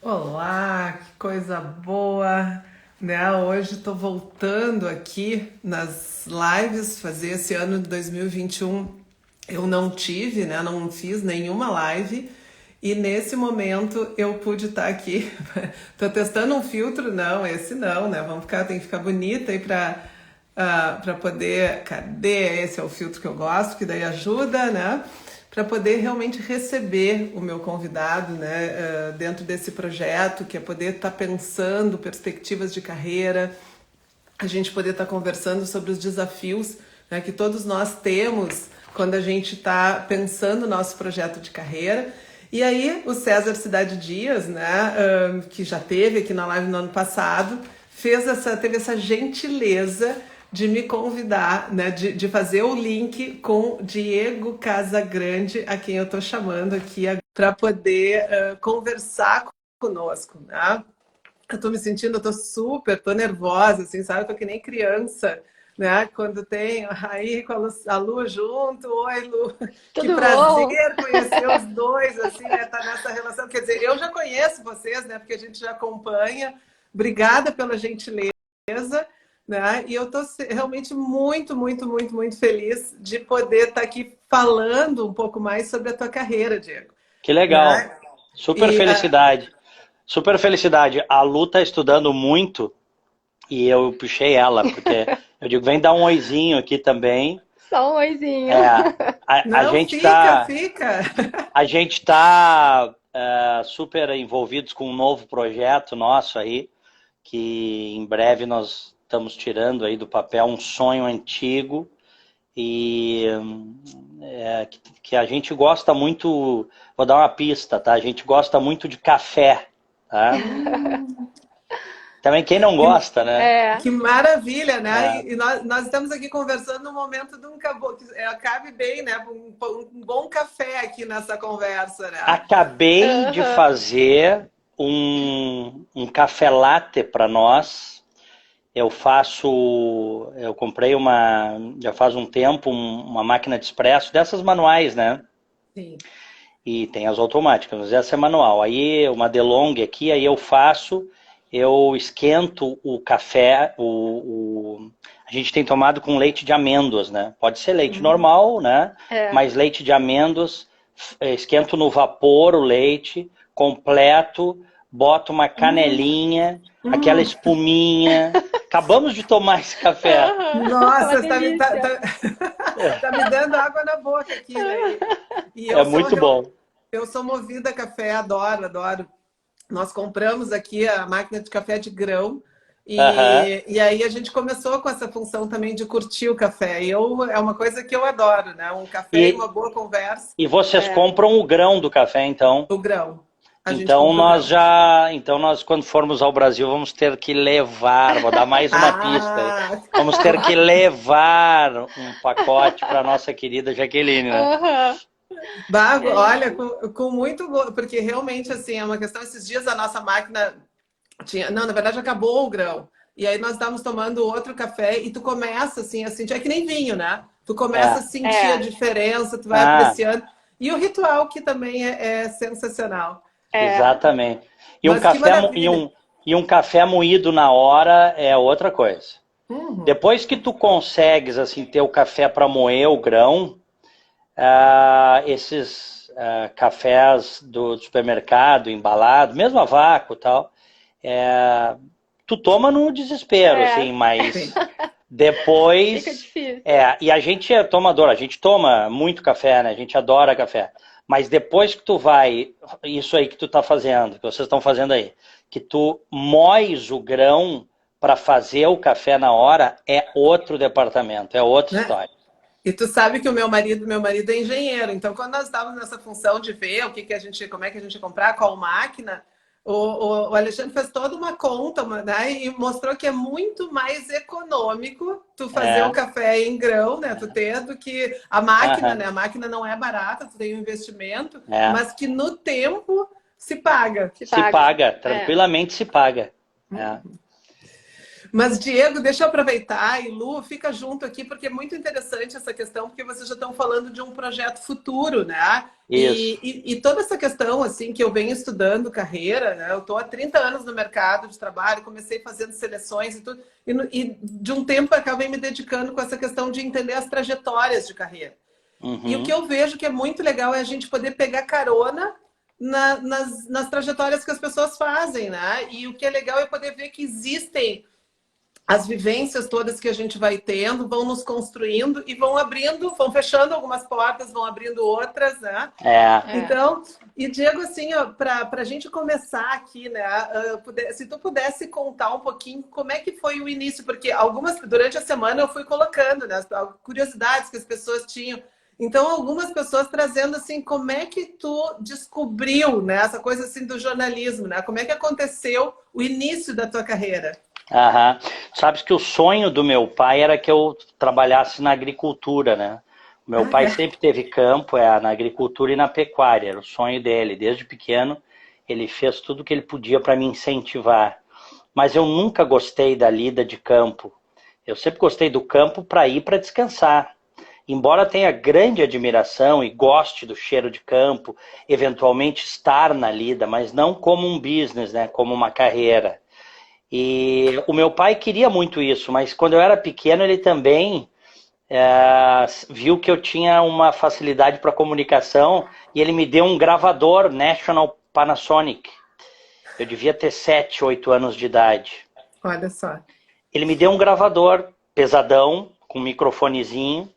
Olá, que coisa boa, né? Hoje estou voltando aqui nas lives, fazer esse ano de 2021. Eu não tive, né? Não fiz nenhuma live e nesse momento eu pude estar aqui. Tô testando um filtro, não, esse não, né? Tem que ficar bonita aí para poder. Cadê? Esse é o filtro que eu gosto, que daí ajuda, né? Para poder realmente receber o meu convidado, né, dentro desse projeto, que é poder estar pensando perspectivas de carreira, a gente poder estar conversando sobre os desafios, né, que todos nós temos quando a gente está pensando no nosso projeto de carreira. E aí o César Cidade Dias, né, que já teve aqui na live no ano passado, teve essa gentileza de me convidar, né, de fazer o link com Diego Casagrande, a quem eu estou chamando aqui para poder conversar conosco, né? Eu tô me sentindo, eu tô super, tô nervosa, assim, sabe? Eu tô que nem criança, né? Quando tem aí com a Lu junto, oi Lu, que Tudo bom? prazer conhecer os dois, assim, né? Tá nessa relação. Quer dizer, eu já conheço vocês, né? Porque a gente já acompanha. Obrigada pela gentileza, né? E eu tô realmente muito feliz de poder estar aqui falando um pouco mais sobre a tua carreira, Diego, Que legal. né? Super E felicidade. Super felicidade. A Lu tá estudando muito e eu puxei ela, porque eu digo, vem dar um oizinho aqui também. Só um oizinho. É, a não, gente fica, tá, fica. a gente tá super envolvidos com um novo projeto nosso aí, que em breve nós estamos tirando aí do papel um sonho antigo e que a gente gosta muito, vou dar uma pista, tá? A gente gosta muito de café, tá? Hum, Também quem não que, gosta, né? É, que maravilha, né? É, E nós estamos aqui conversando no momento de um cabe bem, né? Um bom café aqui nessa conversa, né? acabei de aham. fazer um café latte para nós. Eu comprei já faz um tempo, uma máquina de expresso dessas manuais, né? Sim. E tem as automáticas, mas essa é manual. Aí uma DeLonghi aqui, aí eu esquento o café, a gente tem tomado com leite de amêndoas, né? Pode ser leite Hum, normal, né? É. Mas leite de amêndoas, esquento no vapor o leite completo, boto uma hum, canelinha, aquela hum. espuminha. Acabamos de tomar esse café. Aham. Uma Nossa, delícia. tá me dando água na boca aqui, né? E É muito bom. eu sou movida a café, adoro. Nós compramos aqui a máquina de café de grão Aham. e aí a gente começou com essa função também de curtir o café. É uma coisa que eu adoro, né? Um café e uma E, boa conversa, e vocês É. compram o grão do café, então? o grão. A gente Então compra o grão. nós quando formos ao Brasil vamos ter que levar, vou dar mais uma pista aí. Ah, Vamos ter que claro. levar um pacote para nossa querida Jaqueline, né? Aham. Bago, É isso. olha, com muito gosto, porque realmente assim é uma questão. Esses dias a nossa máquina tinha, não, na verdade acabou o grão. E aí nós estávamos tomando outro café e tu começa assim a sentir, é que nem vinho, né? Tu começa a É. sentir a É, diferença, tu vai Ah, apreciando. E o ritual que também é sensacional. é. exatamente. E um Mas que café maravilha. e um café moído na hora é outra coisa. Uhum. Depois que tu consegues assim ter o café para moer o grão, esses cafés do supermercado, embalado, mesmo a vácuo e tal, é, tu toma no desespero, É. assim, Sim. mas Fica depois. difícil. E a gente é tomador, a gente toma muito café, né? A gente adora café. Mas depois que tu vai, isso aí que tu tá fazendo, que vocês estão fazendo aí, que tu moes o grão para fazer o café na hora, é outro departamento, é outra Né? história. E tu sabe que meu marido é engenheiro, então quando nós estávamos nessa função de ver o que que a gente, como é que a gente ia comprar, qual máquina, o Alexandre fez toda uma conta, né, e mostrou que é muito mais econômico tu fazer o É, café em grão, né, tu ter, do que a máquina, aham, né, a máquina não é barata, tu tem um investimento, é. mas que no tempo se paga. Se Se paga. paga, É. tranquilamente se paga. É. Mas, Diego, deixa eu aproveitar e Lu, fica junto aqui, porque é muito interessante essa questão, porque vocês já estão falando de um projeto futuro, né? Isso. E toda essa questão, assim, que eu venho estudando carreira, né? Eu estou há 30 anos no mercado de trabalho, comecei fazendo seleções e tudo, e de um tempo acabei me dedicando com essa questão de entender as trajetórias de carreira. E o que eu vejo que é muito legal é a gente poder pegar carona nas trajetórias que as pessoas fazem, né? E o que é legal é poder ver que existem as vivências todas que a gente vai tendo, vão nos construindo e vão abrindo, vão fechando algumas portas, vão abrindo outras, né? Então, e Diego, assim, para a gente começar aqui, né? Se tu pudesse contar um pouquinho como é que foi o início, porque durante a semana eu fui colocando, né? As curiosidades que as pessoas tinham. Então, algumas pessoas trazendo assim, como é que tu descobriu, né, essa coisa assim do jornalismo, né? Como é que aconteceu o início da tua carreira? Aham. Sabes que o sonho do meu pai era que eu trabalhasse na agricultura, né? O meu pai sempre teve campo, na agricultura e na pecuária, era o sonho dele. Desde pequeno, ele fez tudo o que ele podia para me incentivar. Mas eu nunca gostei da lida de campo. Eu sempre gostei do campo para ir para descansar. Embora tenha grande admiração e goste do cheiro de campo, eventualmente estar na lida, mas não como um business, né? Como uma carreira. E o meu pai queria muito isso, mas quando eu era pequeno ele também viu que eu tinha uma facilidade para comunicação e ele me deu um gravador National Panasonic. Eu devia ter 7, 8 anos de idade. Olha só. Ele me deu um gravador pesadão, com um microfonezinho,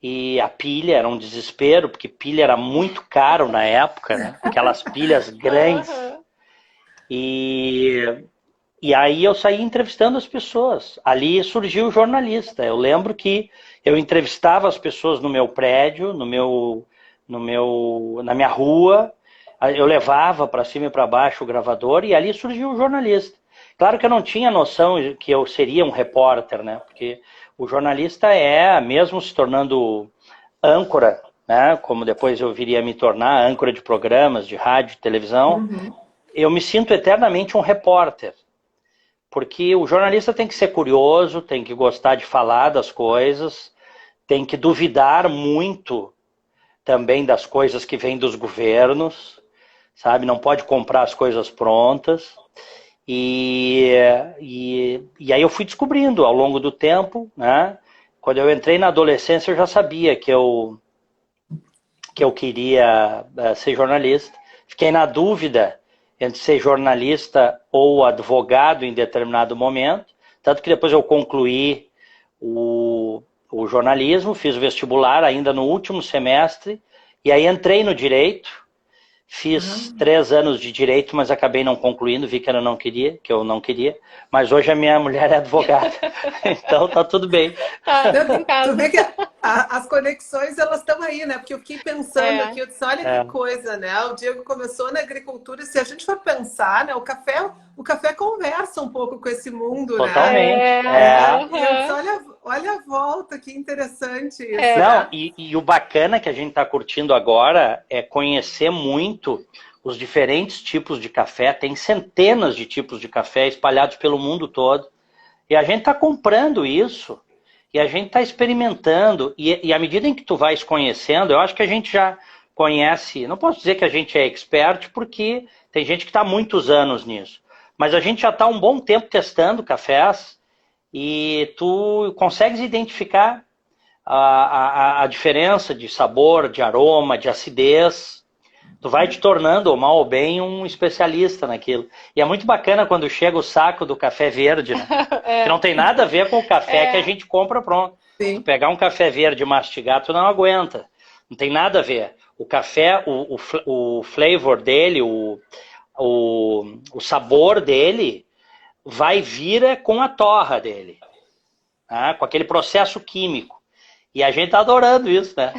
e a pilha era um desespero, porque pilha era muito caro na época, né? Aquelas pilhas grandes. E aí eu saí entrevistando as pessoas. Ali surgiu o jornalista. Eu lembro que eu entrevistava as pessoas no meu prédio, na minha rua. Eu levava para cima e para baixo o gravador e ali surgiu o jornalista. Claro que eu não tinha noção que eu seria um repórter, né? Porque o jornalista mesmo se tornando âncora, né? Como depois eu viria a me tornar âncora de programas de rádio e televisão, eu me sinto eternamente um repórter. Porque o jornalista tem que ser curioso, tem que gostar de falar das coisas, tem que duvidar muito também das coisas que vêm dos governos, sabe? Não pode comprar as coisas prontas. E aí eu fui descobrindo ao longo do tempo, né? Quando eu entrei na adolescência eu já sabia que eu queria ser jornalista. Fiquei na dúvida entre ser jornalista ou advogado em determinado momento, tanto que depois eu concluí o jornalismo, fiz o vestibular ainda no último semestre, e aí entrei no direito, fiz 3 anos de direito, mas acabei não concluindo, vi que eu não queria, mas hoje a minha mulher é advogada, então tá tudo bem. Tu vê que as conexões, elas estão aí, né? Porque eu fiquei pensando aqui, eu disse, olha que coisa, né? O Diego começou na agricultura, e se a gente for pensar, né? O café conversa um pouco com esse mundo, totalmente, né? E eu disse, olha a volta, que interessante isso. Não, e o bacana que a gente está curtindo agora é conhecer muito os diferentes tipos de café. Tem centenas de tipos de café espalhados pelo mundo todo. E a gente está comprando isso. E a gente está experimentando. E à medida em que tu vais conhecendo, eu acho que a gente já conhece. Não posso dizer que a gente é expert, porque tem gente que está há muitos anos nisso. Mas a gente já está há um bom tempo testando cafés. E tu consegues identificar a diferença de sabor, de aroma, de acidez. Tu vai te tornando, ou mal ou bem, um especialista naquilo. E é muito bacana quando chega o saco do café verde, né? Que não tem nada a ver com o café que a gente compra pronto. Sim. Tu pegar um café verde e mastigar, tu não aguenta. Não tem nada a ver. O café, o flavor dele, o sabor dele vai vir com a torra dele, com aquele processo químico. E a gente tá adorando isso, né?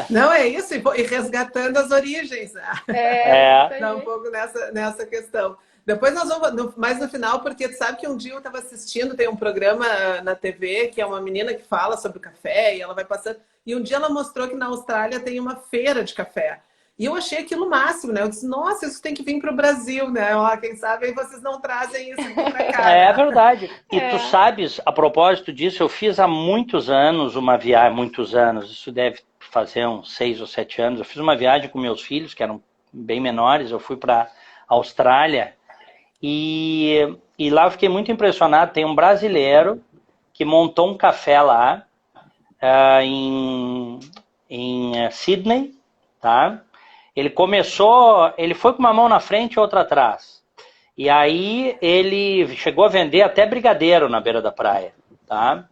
Não, é isso, e resgatando as origens, né? Tá um pouco nessa questão. Depois nós vamos mais no final, porque tu sabe que um dia eu estava assistindo, tem um programa na TV, que é uma menina que fala sobre o café, e ela vai passando, e um dia ela mostrou que na Austrália tem uma feira de café. E eu achei aquilo o máximo, né? Eu disse, nossa, isso tem que vir para o Brasil, né? Ó, quem sabe aí vocês não trazem isso aqui para cá, É né? verdade. E tu sabes, a propósito disso, eu fiz há muitos anos uma viagem, muitos anos, isso deve fazer uns 6 ou 7 anos, eu fiz uma viagem com meus filhos, que eram bem menores, eu fui para Austrália, e lá eu fiquei muito impressionado, tem um brasileiro que montou um café lá, em Sydney, tá? Ele foi com uma mão na frente e outra atrás. E aí ele chegou a vender até brigadeiro na beira da praia, tá?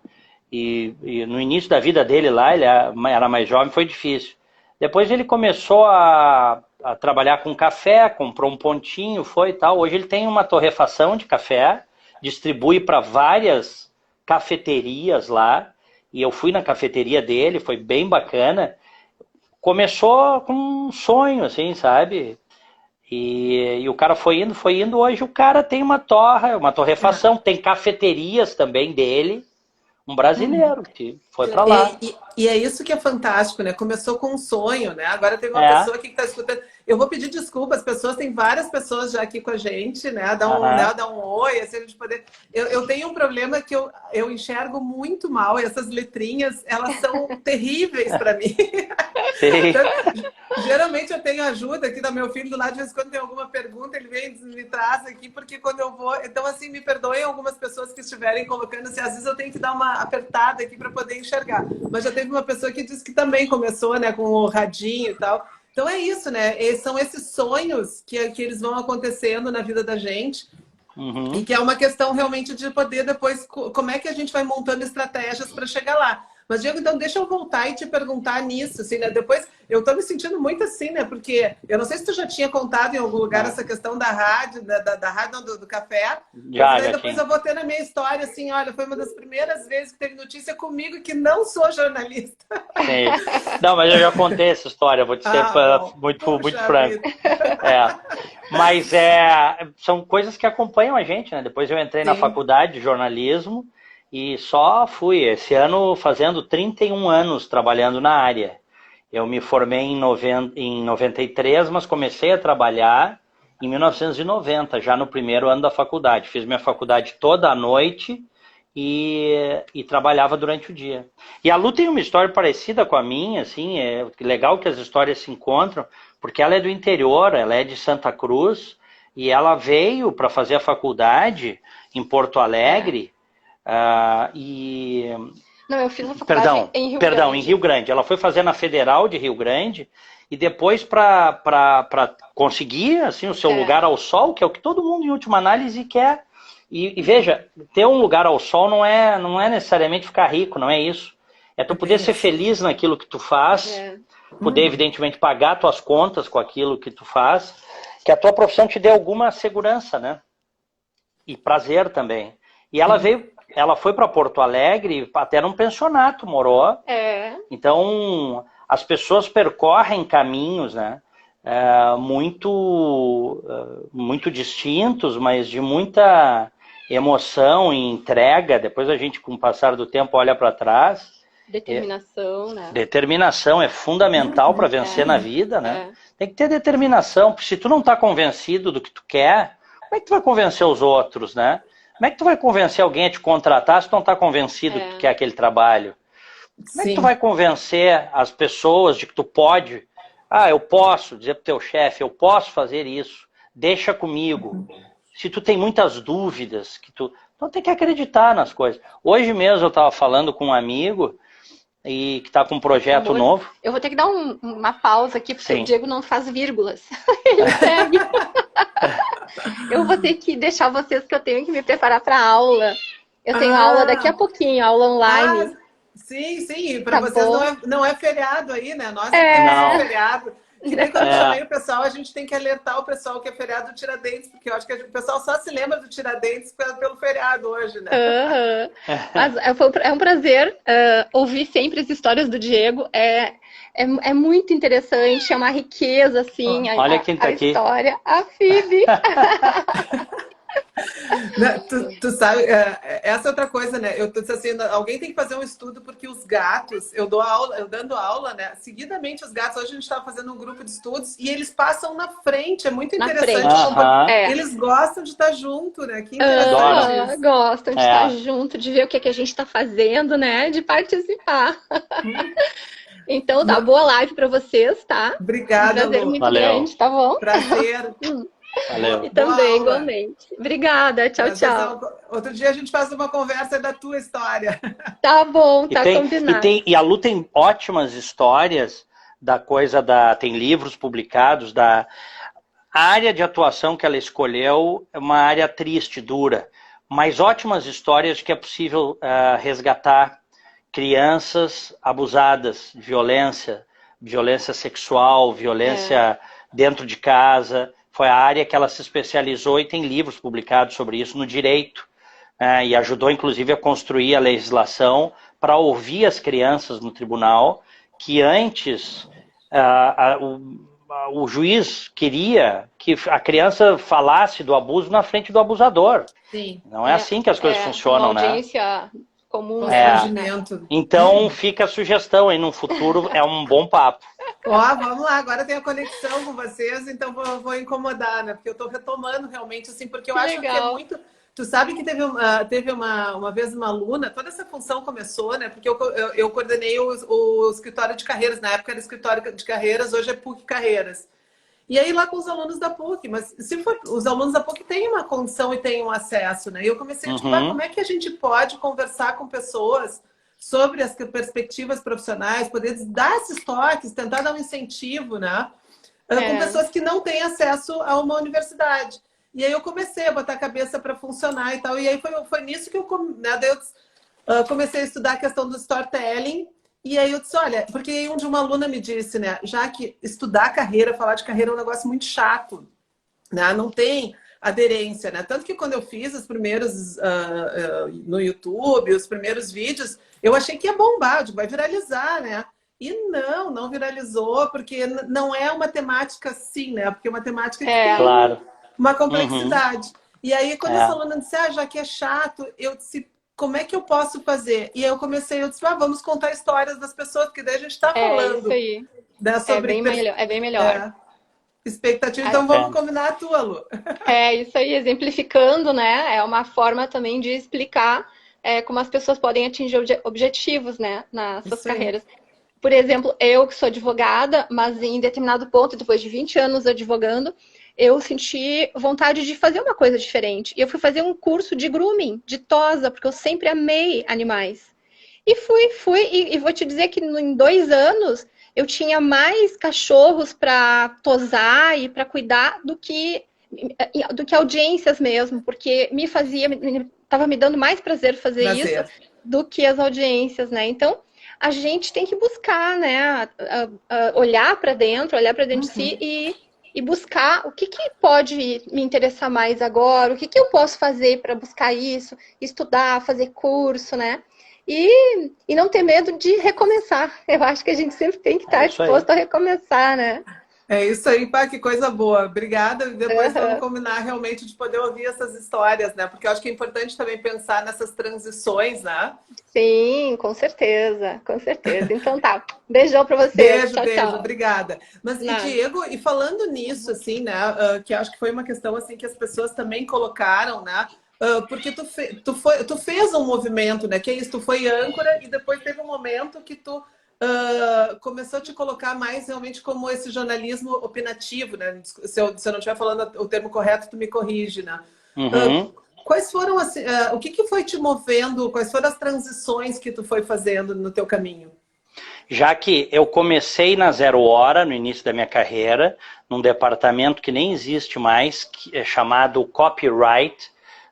E no início da vida dele lá, ele era mais jovem, foi difícil. Depois ele começou a trabalhar com café, comprou um pontinho, foi e tal. Hoje ele tem uma torrefação de café, distribui para várias cafeterias lá. E eu fui na cafeteria dele, foi bem bacana. Começou com um sonho, assim, sabe? E o cara foi indo. Hoje o cara tem uma torrefação, tem cafeterias também dele. Um brasileiro que foi para lá. E é isso que é fantástico, né? Começou com um sonho, né? Agora teve uma É. pessoa aqui que está escutando. Eu vou pedir desculpas, pessoas, tem várias pessoas já aqui com a gente, né? Dá um oi, assim, a gente poder. Eu tenho um problema que eu enxergo muito mal, e essas letrinhas, elas são terríveis para mim. Então, geralmente eu tenho ajuda aqui do meu filho do lado, de vez em quando tem alguma pergunta, ele vem e me traz aqui, porque quando eu vou. Então, assim, me perdoem algumas pessoas que estiverem colocando, assim, às vezes eu tenho que dar uma apertada aqui para poder enxergar. Mas já teve uma pessoa que disse que também começou, né, com o radinho e tal. Então é isso, né? São esses sonhos que eles vão acontecendo na vida da gente. Uhum. E que é uma questão realmente de poder depois, como é que a gente vai montando estratégias para chegar lá. Mas, Diego, então deixa eu voltar e te perguntar nisso, assim, né? Depois, eu tô me sentindo muito assim, né? Porque eu não sei se tu já tinha contado em algum lugar essa questão da rádio, da rádio, não, do café. Mas aí depois eu vou ter na minha história, assim, olha, foi uma das primeiras vezes que teve notícia comigo que não sou jornalista. Sim. Não, mas eu já contei essa história, vou te ser muito franco. Mas são coisas que acompanham a gente, né? Depois eu entrei na faculdade de jornalismo e só fui, esse ano, fazendo 31 anos trabalhando na área. Eu me formei em 93, mas comecei a trabalhar em 1990, já no primeiro ano da faculdade. Fiz minha faculdade toda a noite e trabalhava durante o dia. E a Lu tem uma história parecida com a minha, assim, é legal que as histórias se encontram, porque ela é do interior, ela é de Santa Cruz, e ela veio para fazer a faculdade em Porto Alegre, Não, eu fiz a faculdade em Rio Grande. Em Rio Grande. Ela foi fazer na Federal de Rio Grande, e depois para conseguir assim, o seu lugar ao sol, que é o que todo mundo, em última análise, quer. E veja, ter um lugar ao sol não é necessariamente ficar rico, não é isso. É tu poder ser feliz naquilo que tu faz, poder, evidentemente, pagar tuas contas com aquilo que tu faz, que a tua profissão te dê alguma segurança, né? E prazer também. E ela foi para Porto Alegre, até num pensionato morou. Então, as pessoas percorrem caminhos, né? Muito distintos, mas de muita emoção e entrega. Depois a gente, com o passar do tempo, olha para trás. Determinação, né? Determinação é fundamental para vencer na vida, né? Tem que ter determinação, porque se tu não está convencido do que tu quer, como é que tu vai convencer os outros, né? Como é que tu vai convencer alguém a te contratar se tu não está convencido que tu quer aquele trabalho? Como é que tu vai convencer as pessoas de que tu pode? Eu posso dizer pro teu chefe, eu posso fazer isso, deixa comigo. Se tu tem muitas dúvidas, então tem que acreditar nas coisas. Hoje mesmo eu estava falando com um amigo e que está com um projeto novo. Eu vou ter que dar uma pausa aqui, porque o Diego não faz vírgulas. Ele segue. Eu vou ter que deixar vocês, que eu tenho que me preparar para a aula. Eu tenho aula daqui a pouquinho, aula online. Sim. Para vocês não é feriado aí, né? Nós temos feriado. Que nem quando eu chamei o pessoal, a gente tem que alertar o pessoal que é feriado do Tiradentes, porque eu acho que o pessoal só se lembra do Tiradentes pelo feriado hoje, né? Mas é um prazer ouvir sempre as histórias do Diego. É muito interessante, é uma riqueza, assim, olha quem tá a aqui. História. A Phoebe. Tu sabe, essa é outra coisa, né? Eu tô dizendo assim, alguém tem que fazer um estudo porque os gatos, eu dando aula, né? Seguidamente os gatos, hoje a gente estava fazendo um grupo de estudos e eles passam na frente, é muito Na interessante. frente. Eles gostam de estar junto, né? Que Adoram. interessante isso. Gostam de estar junto, de ver o que a gente está fazendo, né? De participar. Então, tá, boa live para vocês, tá? Obrigada, Um prazer Lu. muito grande, tá bom? Prazer. Valeu. E também, igualmente. Obrigada, tchau, tchau. Outro dia a gente faz uma conversa da tua história. Tá bom, tá combinado. E a Lu tem ótimas histórias da coisa da... Tem livros publicados da... A área de atuação que ela escolheu é uma área triste, dura, mas ótimas histórias que é possível resgatar crianças abusadas de violência, violência sexual, violência dentro de casa. Foi a área que ela se especializou e tem livros publicados sobre isso no direito. E ajudou, inclusive, a construir a legislação para ouvir as crianças no tribunal, que antes o juiz queria que a criança falasse do abuso na frente do abusador. Sim. Não é assim que as coisas funcionam, uma audiência comum. Então fica a sugestão aí no futuro, é um bom papo. Vamos lá, agora tem a conexão com vocês, então vou incomodar, né? Porque eu tô retomando realmente, assim, porque eu acho que é muito... Tu sabe que teve uma vez uma aluna, toda essa função começou, né? Porque eu coordenei o escritório de carreiras, na época era escritório de carreiras, hoje é PUC Carreiras. E aí lá com os alunos da PUC, mas os alunos da PUC têm uma condição e têm um acesso, né? E eu comecei a estudar como é que a gente pode conversar com pessoas sobre as perspectivas profissionais, poder dar esses toques, tentar dar um incentivo, né? Com pessoas que não têm acesso a uma universidade. E aí eu comecei a botar a cabeça para funcionar e tal. E aí foi nisso que eu comecei a estudar a questão do storytelling. E aí eu disse, olha, porque uma aluna me disse, né? Já que estudar carreira, falar de carreira é um negócio muito chato, né? Não tem aderência, né? Tanto que quando eu fiz os primeiros no YouTube, os primeiros vídeos, eu achei que ia bombar, vai viralizar, né? E não viralizou, porque não é uma temática assim, né? Porque é uma temática que tem uma complexidade. E aí, quando essa aluna disse, já que é chato, eu disse, como é que eu posso fazer? E aí eu disse, vamos contar histórias das pessoas, porque daí a gente está falando. Isso aí. Sobre é bem melhor. Expectativa, então vamos combinar a tua, Lu. Isso aí, exemplificando, né? É uma forma também de explicar como as pessoas podem atingir objetivos, né? Nas suas carreiras. Por exemplo, eu que sou advogada, mas em determinado ponto, depois de 20 anos advogando, eu senti vontade de fazer uma coisa diferente. E eu fui fazer um curso de grooming, de tosa, porque eu sempre amei animais. E e vou te dizer que em 2 anos eu tinha mais cachorros para tosar e para cuidar do que audiências mesmo, porque estava me dando mais prazer fazer isso do que as audiências, né? Então, a gente tem que buscar, né? Olhar para dentro de si e buscar o que pode me interessar mais agora, o que eu posso fazer para buscar isso, estudar, fazer curso, né? E não ter medo de recomeçar. Eu acho que a gente sempre tem que estar disposto a recomeçar, né? É isso aí, pá, que coisa boa. Obrigada. Depois vamos combinar realmente de poder ouvir essas histórias, né? Porque eu acho que é importante também pensar nessas transições, né? Sim, com certeza, com certeza. Então tá, beijão pra você. Beijo, tchau, beijo, tchau. Obrigada. Mas, Diego, e falando nisso, assim, né? Que acho que foi uma questão, assim, que as pessoas também colocaram, né? Porque tu fez um movimento, né? Que é isso, tu foi âncora e depois teve um momento que tu começou a te colocar mais realmente como esse jornalismo opinativo, né? Se eu não estiver falando o termo correto, tu me corrige, né? Quais foram, assim, o que foi te movendo? Quais foram as transições que tu foi fazendo no teu caminho? Já que eu comecei na Zero Hora, no início da minha carreira, num departamento que nem existe mais, que é chamado Copyright.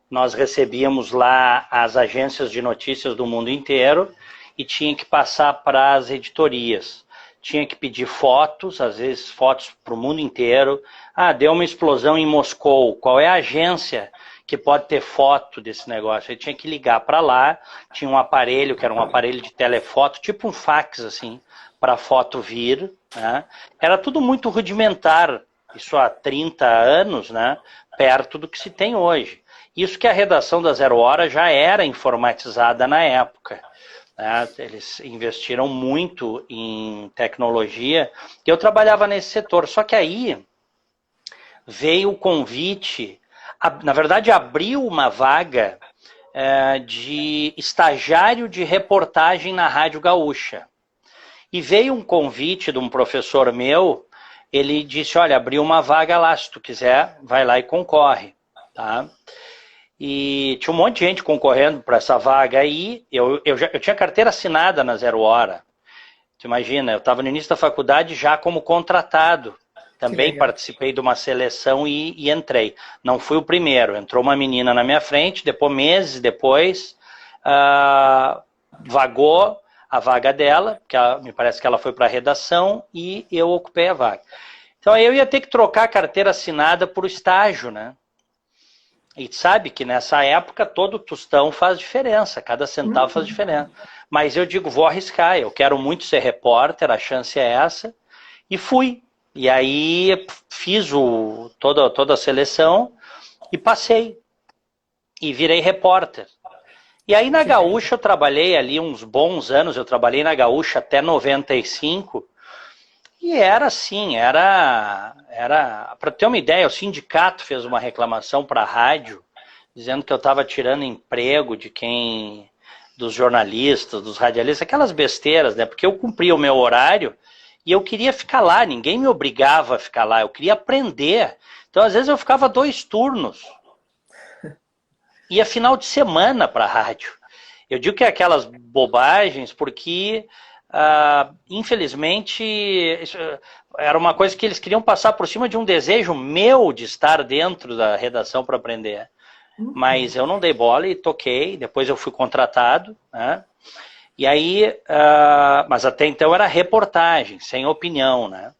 Nós recebíamos lá as agências de notícias do mundo inteiro e tinha que passar para as editorias. Tinha que pedir fotos, às vezes fotos para o mundo inteiro. Deu uma explosão em Moscou. Qual é a agência que pode ter foto desse negócio? Aí tinha que ligar para lá. Tinha um aparelho, que era um aparelho de telefoto, tipo um fax, assim, para a foto vir, né? Era tudo muito rudimentar, isso há 30 anos, né? Perto do que se tem hoje. Isso que a redação da Zero Hora já era informatizada na época, né? Eles investiram muito em tecnologia e eu trabalhava nesse setor. Só que aí veio o convite, na verdade abriu uma vaga de estagiário de reportagem na Rádio Gaúcha. E veio um convite de um professor meu, ele disse, olha, abriu uma vaga lá, se tu quiser, vai lá e concorre, tá? E tinha um monte de gente concorrendo para essa vaga aí. Eu tinha carteira assinada na Zero Hora. Tu imagina, eu estava no início da faculdade já como contratado. Também participei de uma seleção e entrei. Não fui o primeiro. Entrou uma menina na minha frente, depois, meses depois, vagou a vaga dela, que me parece que ela foi para a redação, e eu ocupei a vaga. Então eu ia ter que trocar a carteira assinada por estágio, né? E sabe que nessa época todo tostão faz diferença, cada centavo faz diferença. Mas eu digo, vou arriscar, eu quero muito ser repórter, a chance é essa, e fui. E aí fiz toda a seleção e passei. E virei repórter. E aí na Gaúcha eu trabalhei ali uns bons anos, eu trabalhei na Gaúcha até 95, e era assim, para ter uma ideia, o sindicato fez uma reclamação para a rádio, dizendo que eu estava tirando emprego dos jornalistas, dos radialistas, aquelas besteiras, né? Porque eu cumpria o meu horário e eu queria ficar lá, ninguém me obrigava a ficar lá, eu queria aprender. Então às vezes eu ficava 2 turnos. Ia final de semana para a rádio. Eu digo que é aquelas bobagens porque, infelizmente, isso era uma coisa que eles queriam passar por cima de um desejo meu de estar dentro da redação para aprender. Mas eu não dei bola e toquei, depois eu fui contratado, né? E aí, mas até então era reportagem, sem opinião, né?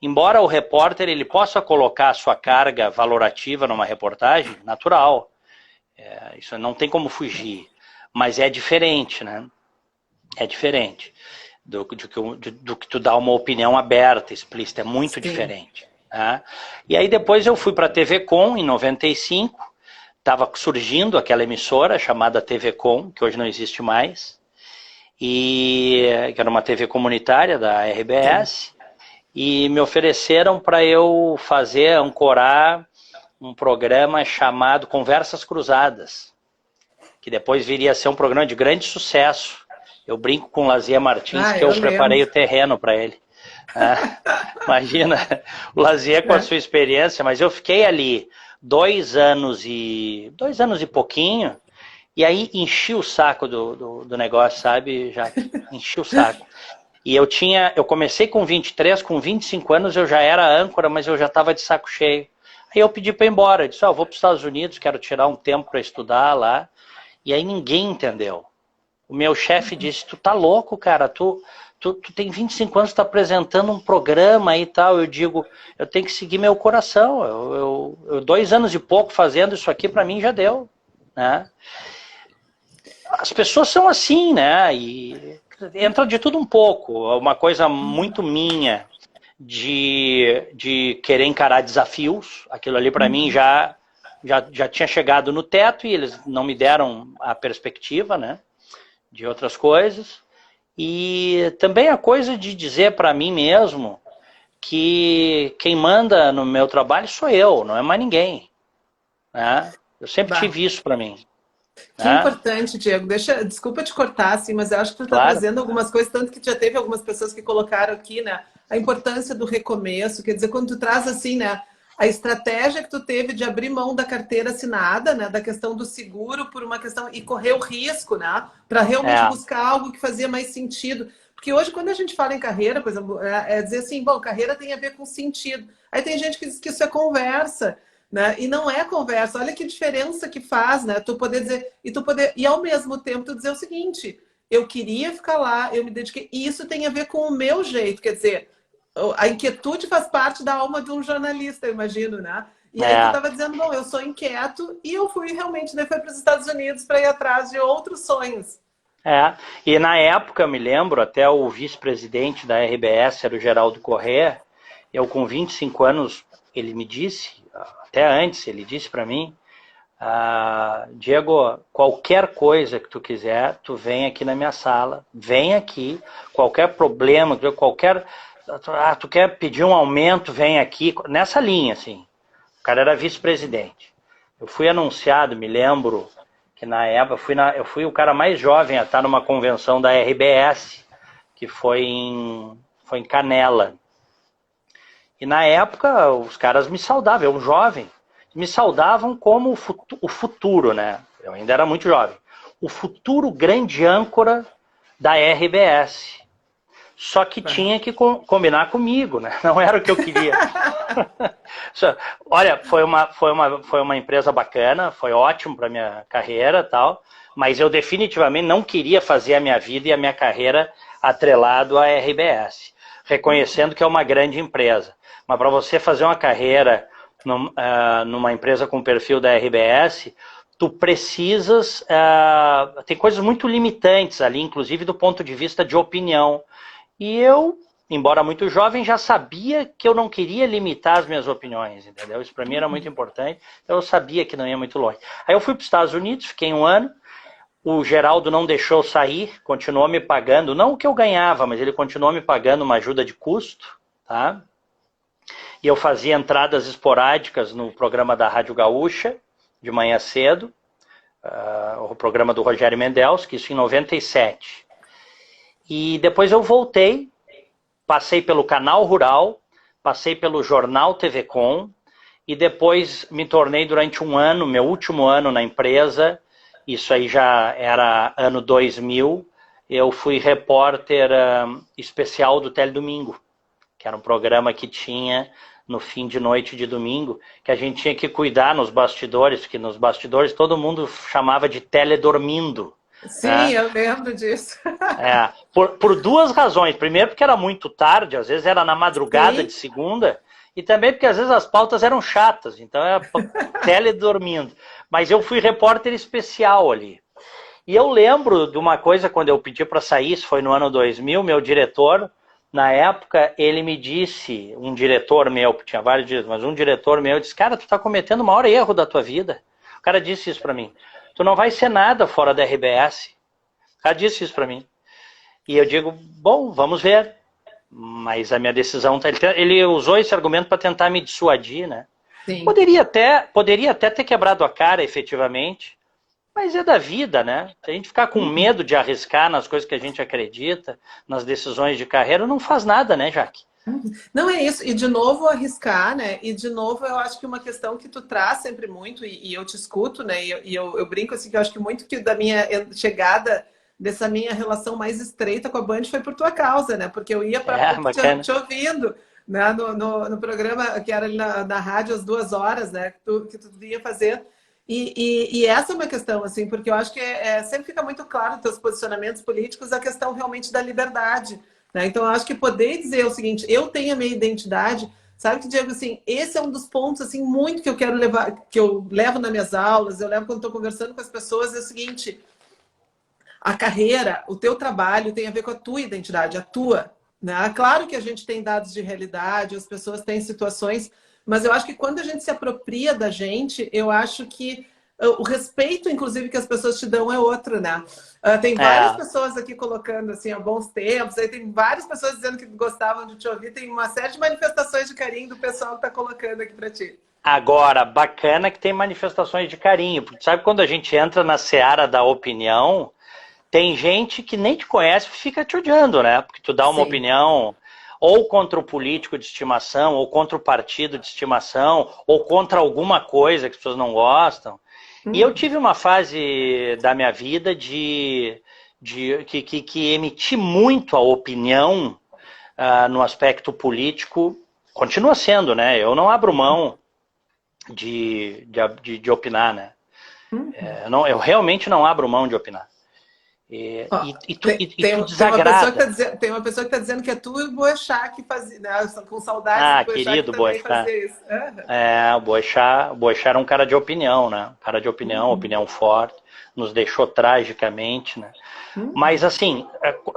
Embora o repórter ele possa colocar a sua carga valorativa numa reportagem, natural. Isso não tem como fugir, mas é diferente, né? É diferente do que tu dá uma opinião aberta, explícita, é muito diferente. Tá? E aí depois eu fui para a TV Com em 95, estava surgindo aquela emissora chamada TV Com, que hoje não existe mais, que era uma TV comunitária da RBS, e me ofereceram para eu ancorar um programa chamado Conversas Cruzadas, que depois viria a ser um programa de grande sucesso. Eu brinco com o Lazier Martins, que eu preparei o terreno para ele. Imagina, o Lazier com a sua experiência, mas eu fiquei ali 2 anos e pouquinho, e aí enchi o saco do negócio, sabe, Jaque? Enchi o saco. E eu comecei com 23, com 25 anos eu já era âncora, mas eu já estava de saco cheio. Aí eu pedi para ir embora, eu disse, vou para os Estados Unidos, quero tirar um tempo para estudar lá. E aí ninguém entendeu. O meu chefe disse, tu tá louco, cara, tu tem 25 anos, tu tá apresentando um programa e tal. Eu digo, eu tenho que seguir meu coração. Eu 2 anos e pouco fazendo isso aqui, para mim já deu, né? As pessoas são assim, né? E entra de tudo um pouco. Uma coisa muito minha de querer encarar desafios. Aquilo ali para mim já tinha chegado no teto e eles não me deram a perspectiva, né, de outras coisas. E também a coisa de dizer para mim mesmo que quem manda no meu trabalho sou eu, não é mais ninguém, né? Eu sempre tive isso para mim. Que importante, Diego. Desculpa te cortar, assim, mas eu acho que tu está trazendo algumas coisas, tanto que já teve algumas pessoas que colocaram aqui, né? A importância do recomeço, quer dizer, quando tu traz assim, né? A estratégia que tu teve de abrir mão da carteira assinada, né? Da questão do seguro por uma questão e correr o risco, né? Para realmente buscar algo que fazia mais sentido. Porque hoje, quando a gente fala em carreira, por exemplo, é dizer assim, bom, carreira tem a ver com sentido. Aí tem gente que diz que isso é conversa. Né? E não é conversa, olha que diferença que faz, né? Tu poder dizer, e ao mesmo tempo tu dizer o seguinte, eu queria ficar lá, eu me dediquei, e isso tem a ver com o meu jeito, quer dizer, a inquietude faz parte da alma de um jornalista, eu imagino, né? E aí tu estava dizendo, bom, eu sou inquieto, e eu fui realmente, né, foi para os Estados Unidos para ir atrás de outros sonhos. E na época, eu me lembro, até o vice-presidente da RBS era o Geraldo Corrêa, eu com 25 anos, ele me disse, até antes, ele disse para mim, Diego, qualquer coisa que tu quiser, tu vem aqui na minha sala, vem aqui, qualquer problema, tu quer pedir um aumento, vem aqui, nessa linha, assim. O cara era vice-presidente. Eu fui anunciado, me lembro, que na época, eu fui o cara mais jovem a estar numa convenção da RBS, que foi em Canela. E na época, os caras me saudavam, eu um jovem, me saudavam como o futuro, né? Eu ainda era muito jovem. O futuro grande âncora da RBS. Só que tinha que combinar comigo, né? Não era o que eu queria. Olha, foi uma empresa bacana, foi ótimo para minha carreira e tal, mas eu definitivamente não queria fazer a minha vida e a minha carreira atrelado à RBS, reconhecendo que é uma grande empresa. Mas para você fazer uma carreira numa empresa com o perfil da RBS, tu precisas... tem coisas muito limitantes ali, inclusive do ponto de vista de opinião. E eu, embora muito jovem, já sabia que eu não queria limitar as minhas opiniões, entendeu? Isso para mim era muito importante, eu sabia que não ia muito longe. Aí eu fui para os Estados Unidos, fiquei 1 ano, o Geraldo não deixou sair, continuou me pagando, não o que eu ganhava, mas ele continuou me pagando uma ajuda de custo, tá? E eu fazia entradas esporádicas no programa da Rádio Gaúcha, de manhã cedo, o programa do Rogério Mendelski, isso em 97. E depois eu voltei, passei pelo Canal Rural, passei pelo Jornal TV Com, e depois me tornei durante 1 ano, meu último ano na empresa, isso aí já era ano 2000, eu fui repórter especial do Teledomingo, que era um programa que tinha no fim de noite de domingo, que a gente tinha que cuidar nos bastidores, porque nos bastidores todo mundo chamava de teledormindo. Sim, eu lembro disso. Por 2 razões. Primeiro, porque era muito tarde, às vezes era na madrugada de segunda, e também porque às vezes as pautas eram chatas, então era teledormindo. Mas eu fui repórter especial ali. E eu lembro de uma coisa, quando eu pedi para sair, isso foi no ano 2000, meu diretor, na época, ele me disse, um diretor meu, tinha vários dias, mas um diretor meu disse, cara, tu tá cometendo o maior erro da tua vida. O cara disse isso para mim. Tu não vai ser nada fora da RBS. O cara disse isso para mim. E eu digo, bom, vamos ver. Mas a minha decisão... Ele usou esse argumento para tentar me dissuadir, né? Sim. Poderia até ter quebrado a cara, efetivamente. Mas é da vida, né? Se a gente ficar com medo de arriscar nas coisas que a gente acredita, nas decisões de carreira, não faz nada, né, Jaque? Não é isso. E de novo arriscar, né? E de novo eu acho que uma questão que tu traz sempre muito, e eu te escuto, né? E eu brinco assim, que eu acho que muito que da minha chegada, dessa minha relação mais estreita com a Band foi por tua causa, né? Porque eu ia para te ouvindo, né? No programa que era ali na rádio às 2 horas, né? Que tu ia fazer. E essa é uma questão, assim, porque eu acho que sempre fica muito claro nos teus posicionamentos políticos a questão realmente da liberdade. Então, eu acho que poder dizer o seguinte, eu tenho a minha identidade, sabe que, Diego, assim, esse é um dos pontos, assim, muito que eu quero levar, que eu levo nas minhas aulas, eu levo quando estou conversando com as pessoas, é o seguinte, a carreira, o teu trabalho tem a ver com a tua identidade, a tua, né? Claro que a gente tem dados de realidade, as pessoas têm situações, mas eu acho que quando a gente se apropria da gente, eu acho que o respeito, inclusive, que as pessoas te dão é outro, né? Tem várias pessoas aqui colocando, assim, há bons tempos, aí tem várias pessoas dizendo que gostavam de te ouvir, tem uma série de manifestações de carinho do pessoal que está colocando aqui para ti. Agora, bacana que tem manifestações de carinho, porque sabe quando a gente entra na seara da opinião, tem gente que nem te conhece e fica te odiando, né? Porque tu dá uma opinião ou contra o político de estimação, ou contra o partido de estimação, ou contra alguma coisa que as pessoas não gostam. E eu tive uma fase da minha vida que emiti muito a opinião no aspecto político. Continua sendo, né? Eu não abro mão de opinar, né? Eu realmente não abro mão de opinar. Tu desagrada. Tem uma pessoa que está dizendo que é tu e o Boechat que fazia, né? Com saudades do Boechat, querido que também Boechat. fazia isso. O Boechat era um cara de opinião, né? Um cara de opinião, opinião forte, nos deixou tragicamente, né? Mas assim,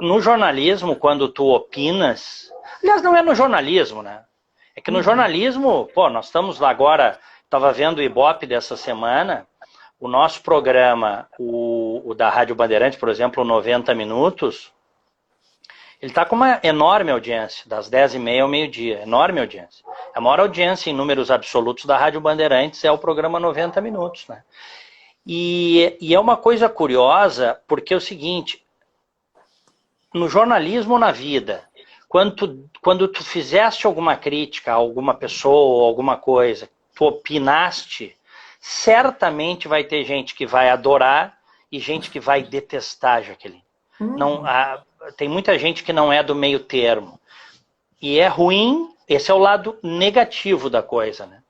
no jornalismo, quando tu opinas, aliás, não é no jornalismo, né? É que no jornalismo, nós estamos lá agora, estava vendo o Ibope dessa semana, o nosso programa, o da Rádio Bandeirantes, por exemplo, o 90 Minutos, ele está com uma enorme audiência, das 10h30 ao meio-dia, enorme audiência. A maior audiência em números absolutos da Rádio Bandeirantes é o programa 90 Minutos, né? E é uma coisa curiosa, porque é o seguinte, no jornalismo ou na vida, quando tu fizeste alguma crítica a alguma pessoa ou alguma coisa, tu opinaste, certamente vai ter gente que vai adorar e gente que vai detestar, Jaqueline. Não, tem muita gente que não é do meio termo. E é ruim, esse é o lado negativo da coisa, né?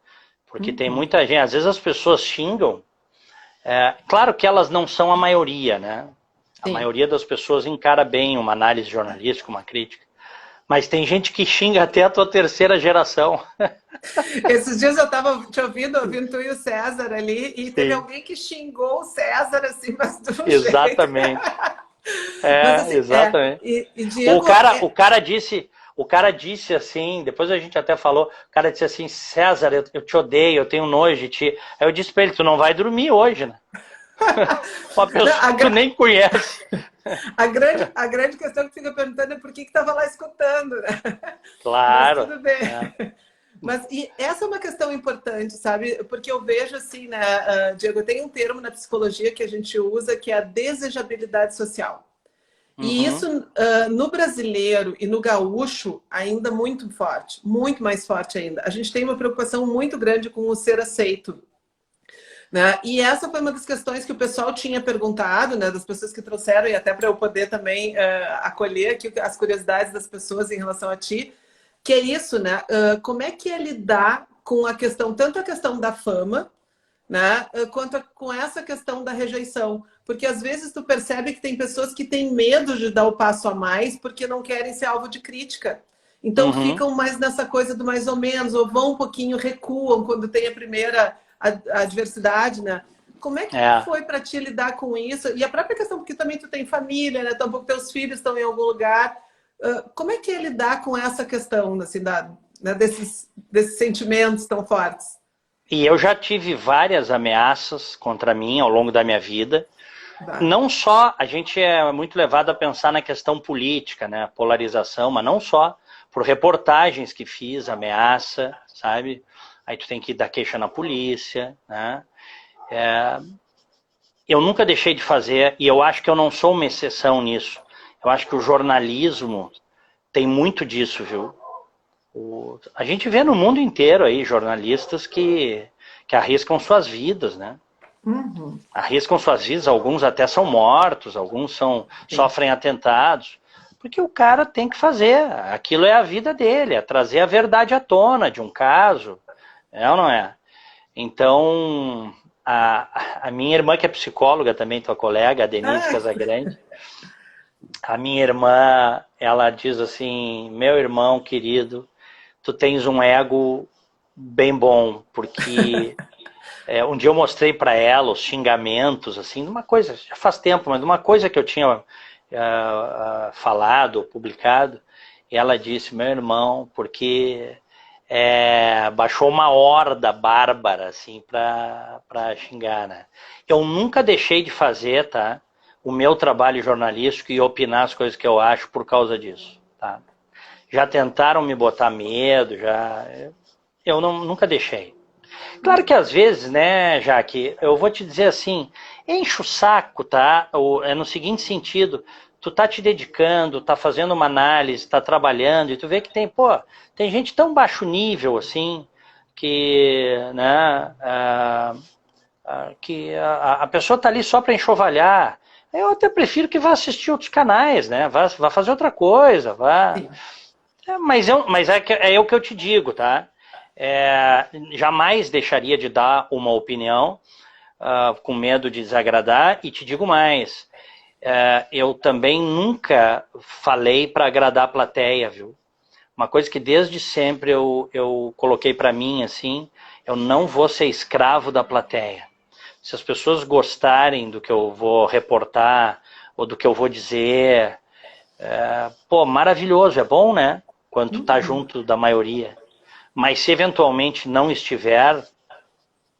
Porque tem muita gente, às vezes as pessoas xingam, claro que elas não são a maioria, né? Sim. A maioria das pessoas encara bem uma análise jornalística, uma crítica. Mas tem gente que xinga até a tua terceira geração. Esses dias eu estava te ouvindo tu e o César ali, e teve alguém que xingou o César, assim, mas do exatamente. Mas, assim, exatamente. Diego, o cara disse assim, depois a gente até falou, o cara disse assim, César, eu te odeio, eu tenho nojo de ti. Aí eu disse para ele, tu não vai dormir hoje, né? Uma pessoa que tu nem conhece. A grande questão que fica perguntando é por que estava lá escutando, né? Claro. Mas tudo bem. Mas e essa é uma questão importante, sabe? Porque eu vejo assim, né, Diego, tem um termo na psicologia que a gente usa que é a desejabilidade social. E isso no brasileiro e no gaúcho ainda muito forte, muito mais forte ainda. A gente tem uma preocupação muito grande com o ser aceito. Né? E essa foi uma das questões que o pessoal tinha perguntado, né, das pessoas que trouxeram, e até para eu poder também acolher aqui as curiosidades das pessoas em relação a ti, que é isso, né? Como é que é lidar com a questão, tanto a questão da fama, né, quanto com essa questão da rejeição? Porque às vezes tu percebe que tem pessoas que têm medo de dar o passo a mais porque não querem ser alvo de crítica. Então ficam mais nessa coisa do mais ou menos, ou vão um pouquinho, recuam quando tem a primeira adversidade, né? Como é que foi para ti lidar com isso? E a própria questão, porque também tu tem família, né? Tampouco teus filhos estão em algum lugar. Como é que é lidar com essa questão, assim, né? desses sentimentos tão fortes? E eu já tive várias ameaças contra mim ao longo da minha vida. Não só, a gente é muito levado a pensar na questão política, né? Polarização, mas não só. Por reportagens que fiz, ameaça, sabe? Aí tu tem que dar queixa na polícia, né? Eu nunca deixei de fazer, e eu acho que eu não sou uma exceção nisso. Eu acho que o jornalismo tem muito disso, viu? A gente vê no mundo inteiro aí jornalistas que arriscam suas vidas, né? Arriscam suas vidas, alguns até são mortos, alguns sofrem atentados. Porque o cara tem que fazer, aquilo é a vida dele, é trazer a verdade à tona de um caso. É ou não é? Então, a minha irmã, que é psicóloga também, tua colega, a Denise Casagrande, a minha irmã, ela diz assim, meu irmão querido, tu tens um ego bem bom, porque um dia eu mostrei para ela os xingamentos, assim, de uma coisa, já faz tempo, mas de uma coisa que eu tinha falado, publicado, e ela disse, meu irmão, porque... baixou uma horda bárbara, assim, pra xingar, né? Eu nunca deixei de fazer, tá? O meu trabalho jornalístico e opinar as coisas que eu acho por causa disso, tá? Já tentaram me botar medo, eu nunca deixei. Claro que às vezes, né, Jaque, eu vou te dizer assim, enche o saco, tá? É no seguinte sentido, tu tá te dedicando, tá fazendo uma análise, tá trabalhando, e tu vê que tem gente tão baixo nível, assim, que, né, que a pessoa tá ali só para enxovalhar. Eu até prefiro que vá assistir outros canais, né, vá fazer outra coisa, vá... Mas é o que eu te digo, tá? Jamais deixaria de dar uma opinião com medo de desagradar, e te digo mais, eu também nunca falei para agradar a plateia, viu? Uma coisa que desde sempre eu coloquei para mim, assim, eu não vou ser escravo da plateia. Se as pessoas gostarem do que eu vou reportar, ou do que eu vou dizer, maravilhoso, é bom, né? Quando tu tá junto da maioria. Mas se eventualmente não estiver,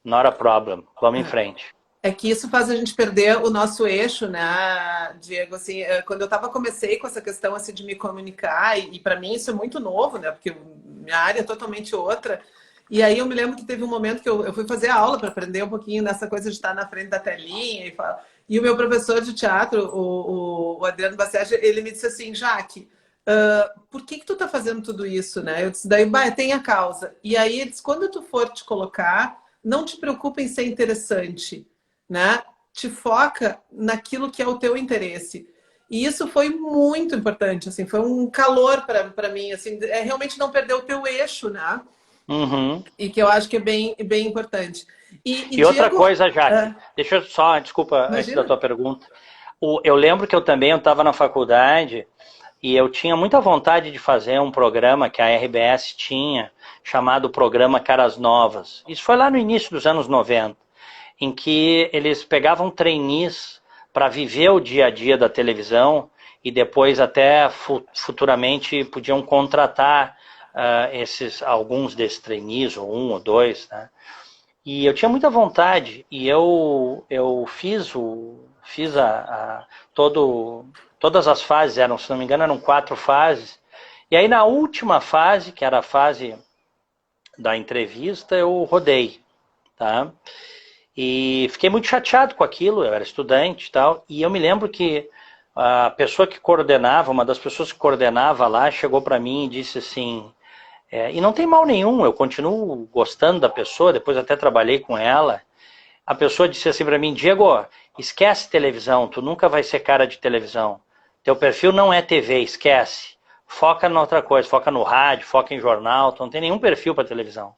not a problem, vamos em frente. É que isso faz a gente perder o nosso eixo, né, Diego? Assim, quando comecei com essa questão assim, de me comunicar, e para mim isso é muito novo, né? Porque minha área é totalmente outra. E aí eu me lembro que teve um momento que eu fui fazer aula para aprender um pouquinho dessa coisa de estar na frente da telinha e o meu professor de teatro, o Adriano Bassetti, ele me disse assim, Jaque, por que tu tá fazendo tudo isso, né? Eu disse, daí, tem a causa. E aí ele disse, quando tu for te colocar, não te preocupa em ser interessante, né? Te foca naquilo que é o teu interesse. E isso foi muito importante, assim, foi um calor para mim, assim, realmente não perder o teu eixo, né? Uhum. E que eu acho que é bem, bem importante. E outra Diego, coisa, Jaque, deixa eu só, desculpa, antes da imagina. tua pergunta. Eu lembro que eu também estava na faculdade e eu tinha muita vontade de fazer um programa que a RBS tinha, chamado Programa Caras Novas. Isso foi lá no início dos anos 90, em que eles pegavam trainees para viver o dia a dia da televisão e depois até futuramente podiam contratar alguns desses trainees, ou um ou dois, né? E eu tinha muita vontade e eu fiz todas as fases, se não me engano, eram 4 fases. E aí na última fase, que era a fase da entrevista, eu rodei, tá? E fiquei muito chateado com aquilo, eu era estudante e tal, e eu me lembro que a pessoa que coordenava, uma das pessoas que coordenava lá, chegou para mim e disse assim, e não tem mal nenhum, eu continuo gostando da pessoa, depois até trabalhei com ela. A pessoa disse assim para mim, Diego, esquece televisão, tu nunca vai ser cara de televisão. Teu perfil não é TV, esquece. Foca em outra coisa, foca no rádio, foca em jornal, tu não tem nenhum perfil para televisão.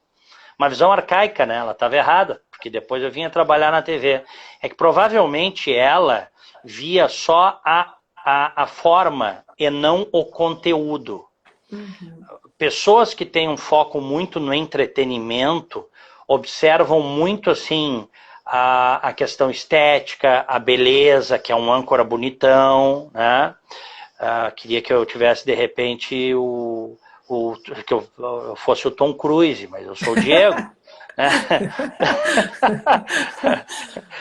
Uma visão arcaica, né? Ela estava errada, porque depois eu vinha trabalhar na TV. É que provavelmente ela via só a forma e não o conteúdo. Uhum. Pessoas que têm um foco muito no entretenimento observam muito assim a questão estética, a beleza, que é um âncora bonitão, né? Queria que eu tivesse de repente que eu fosse o Tom Cruise, mas eu sou o Diego. Né?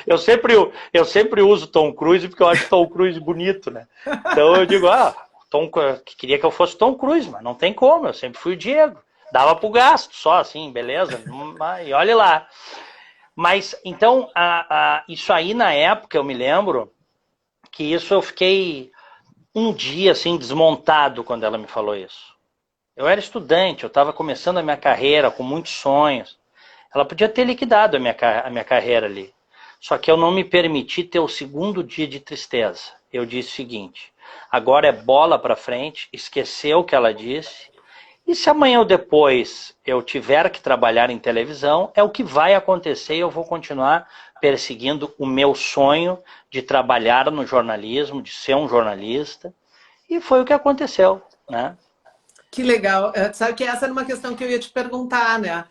Eu sempre uso Tom Cruise porque eu acho Tom Cruise bonito, né? Então eu digo, queria que eu fosse Tom Cruise, mas não tem como, eu sempre fui o Diego. Dava pro gasto, só assim, beleza? E olha lá. Mas, então, isso aí na época, eu me lembro que isso eu fiquei um dia, assim, desmontado quando ela me falou isso. Eu era estudante, eu estava começando a minha carreira com muitos sonhos. Ela podia ter liquidado a minha carreira ali. Só que eu não me permiti ter o segundo dia de tristeza. Eu disse o seguinte, agora é bola para frente, esqueceu o que ela disse, e se amanhã ou depois eu tiver que trabalhar em televisão, é o que vai acontecer e eu vou continuar perseguindo o meu sonho de trabalhar no jornalismo, de ser um jornalista. E foi o que aconteceu, né? Que legal. Sabe que essa era uma questão que eu ia te perguntar, né?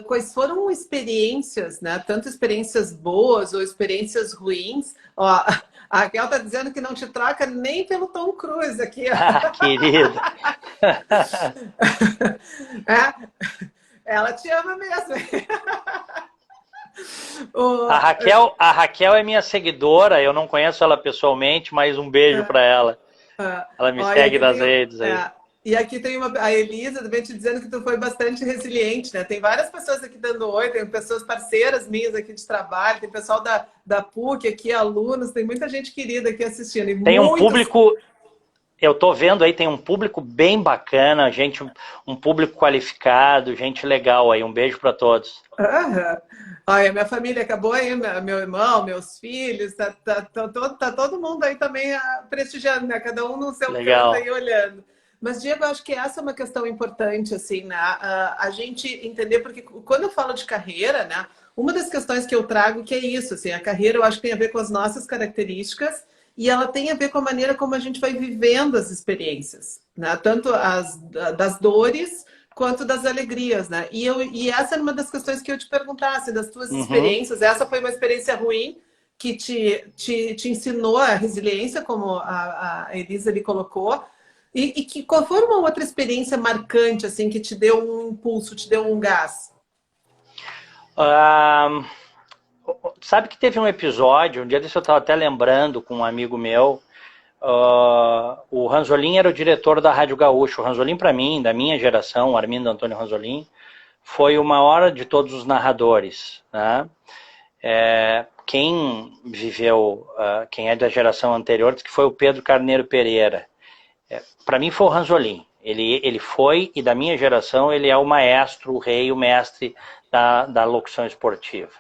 Quais foram experiências, né? Tanto experiências boas ou experiências ruins. Ó, a Raquel está dizendo que não te troca nem pelo Tom Cruise aqui. Querida. Ela te ama mesmo. A Raquel é minha seguidora, eu não conheço ela pessoalmente, mas um beijo para ela. Ela me segue nas redes aí. E aqui tem a Elisa também te dizendo que tu foi bastante resiliente, né? Tem várias pessoas aqui dando oi, tem pessoas parceiras minhas aqui de trabalho, tem pessoal da PUC aqui, alunos, tem muita gente querida aqui assistindo. E tem um público, eu tô vendo aí, tem um público bem bacana, um público qualificado, gente legal aí. Um beijo para todos. Olha, minha família acabou aí, meu irmão, meus filhos, tá todo mundo aí também prestigiando, né? Cada um no seu canto aí olhando. Mas, Diego, eu acho que essa é uma questão importante, assim, né? A gente entender, porque quando eu falo de carreira, né? Uma das questões que eu trago que é isso, assim, a carreira eu acho que tem a ver com as nossas características e ela tem a ver com a maneira como a gente vai vivendo as experiências, né? Tanto das dores quanto das alegrias, né? E essa é uma das questões que eu te perguntasse, das tuas experiências. Essa foi uma experiência ruim que te ensinou a resiliência, como a Elisa ali colocou. E qual foi uma outra experiência marcante, assim, que te deu um impulso, te deu um gás? sabe que teve um episódio, um dia desse eu estava até lembrando com um amigo meu, o Ranzolin era o diretor da Rádio Gaúcha. O Ranzolin, para mim, da minha geração, o Armindo Antônio Ranzolin, foi o maior de todos os narradores, né? Quem viveu, quem é da geração anterior, diz que foi o Pedro Carneiro Pereira. Para mim foi o Ranzolin. Ele foi, e da minha geração, ele é o maestro, o rei, o mestre da locução esportiva.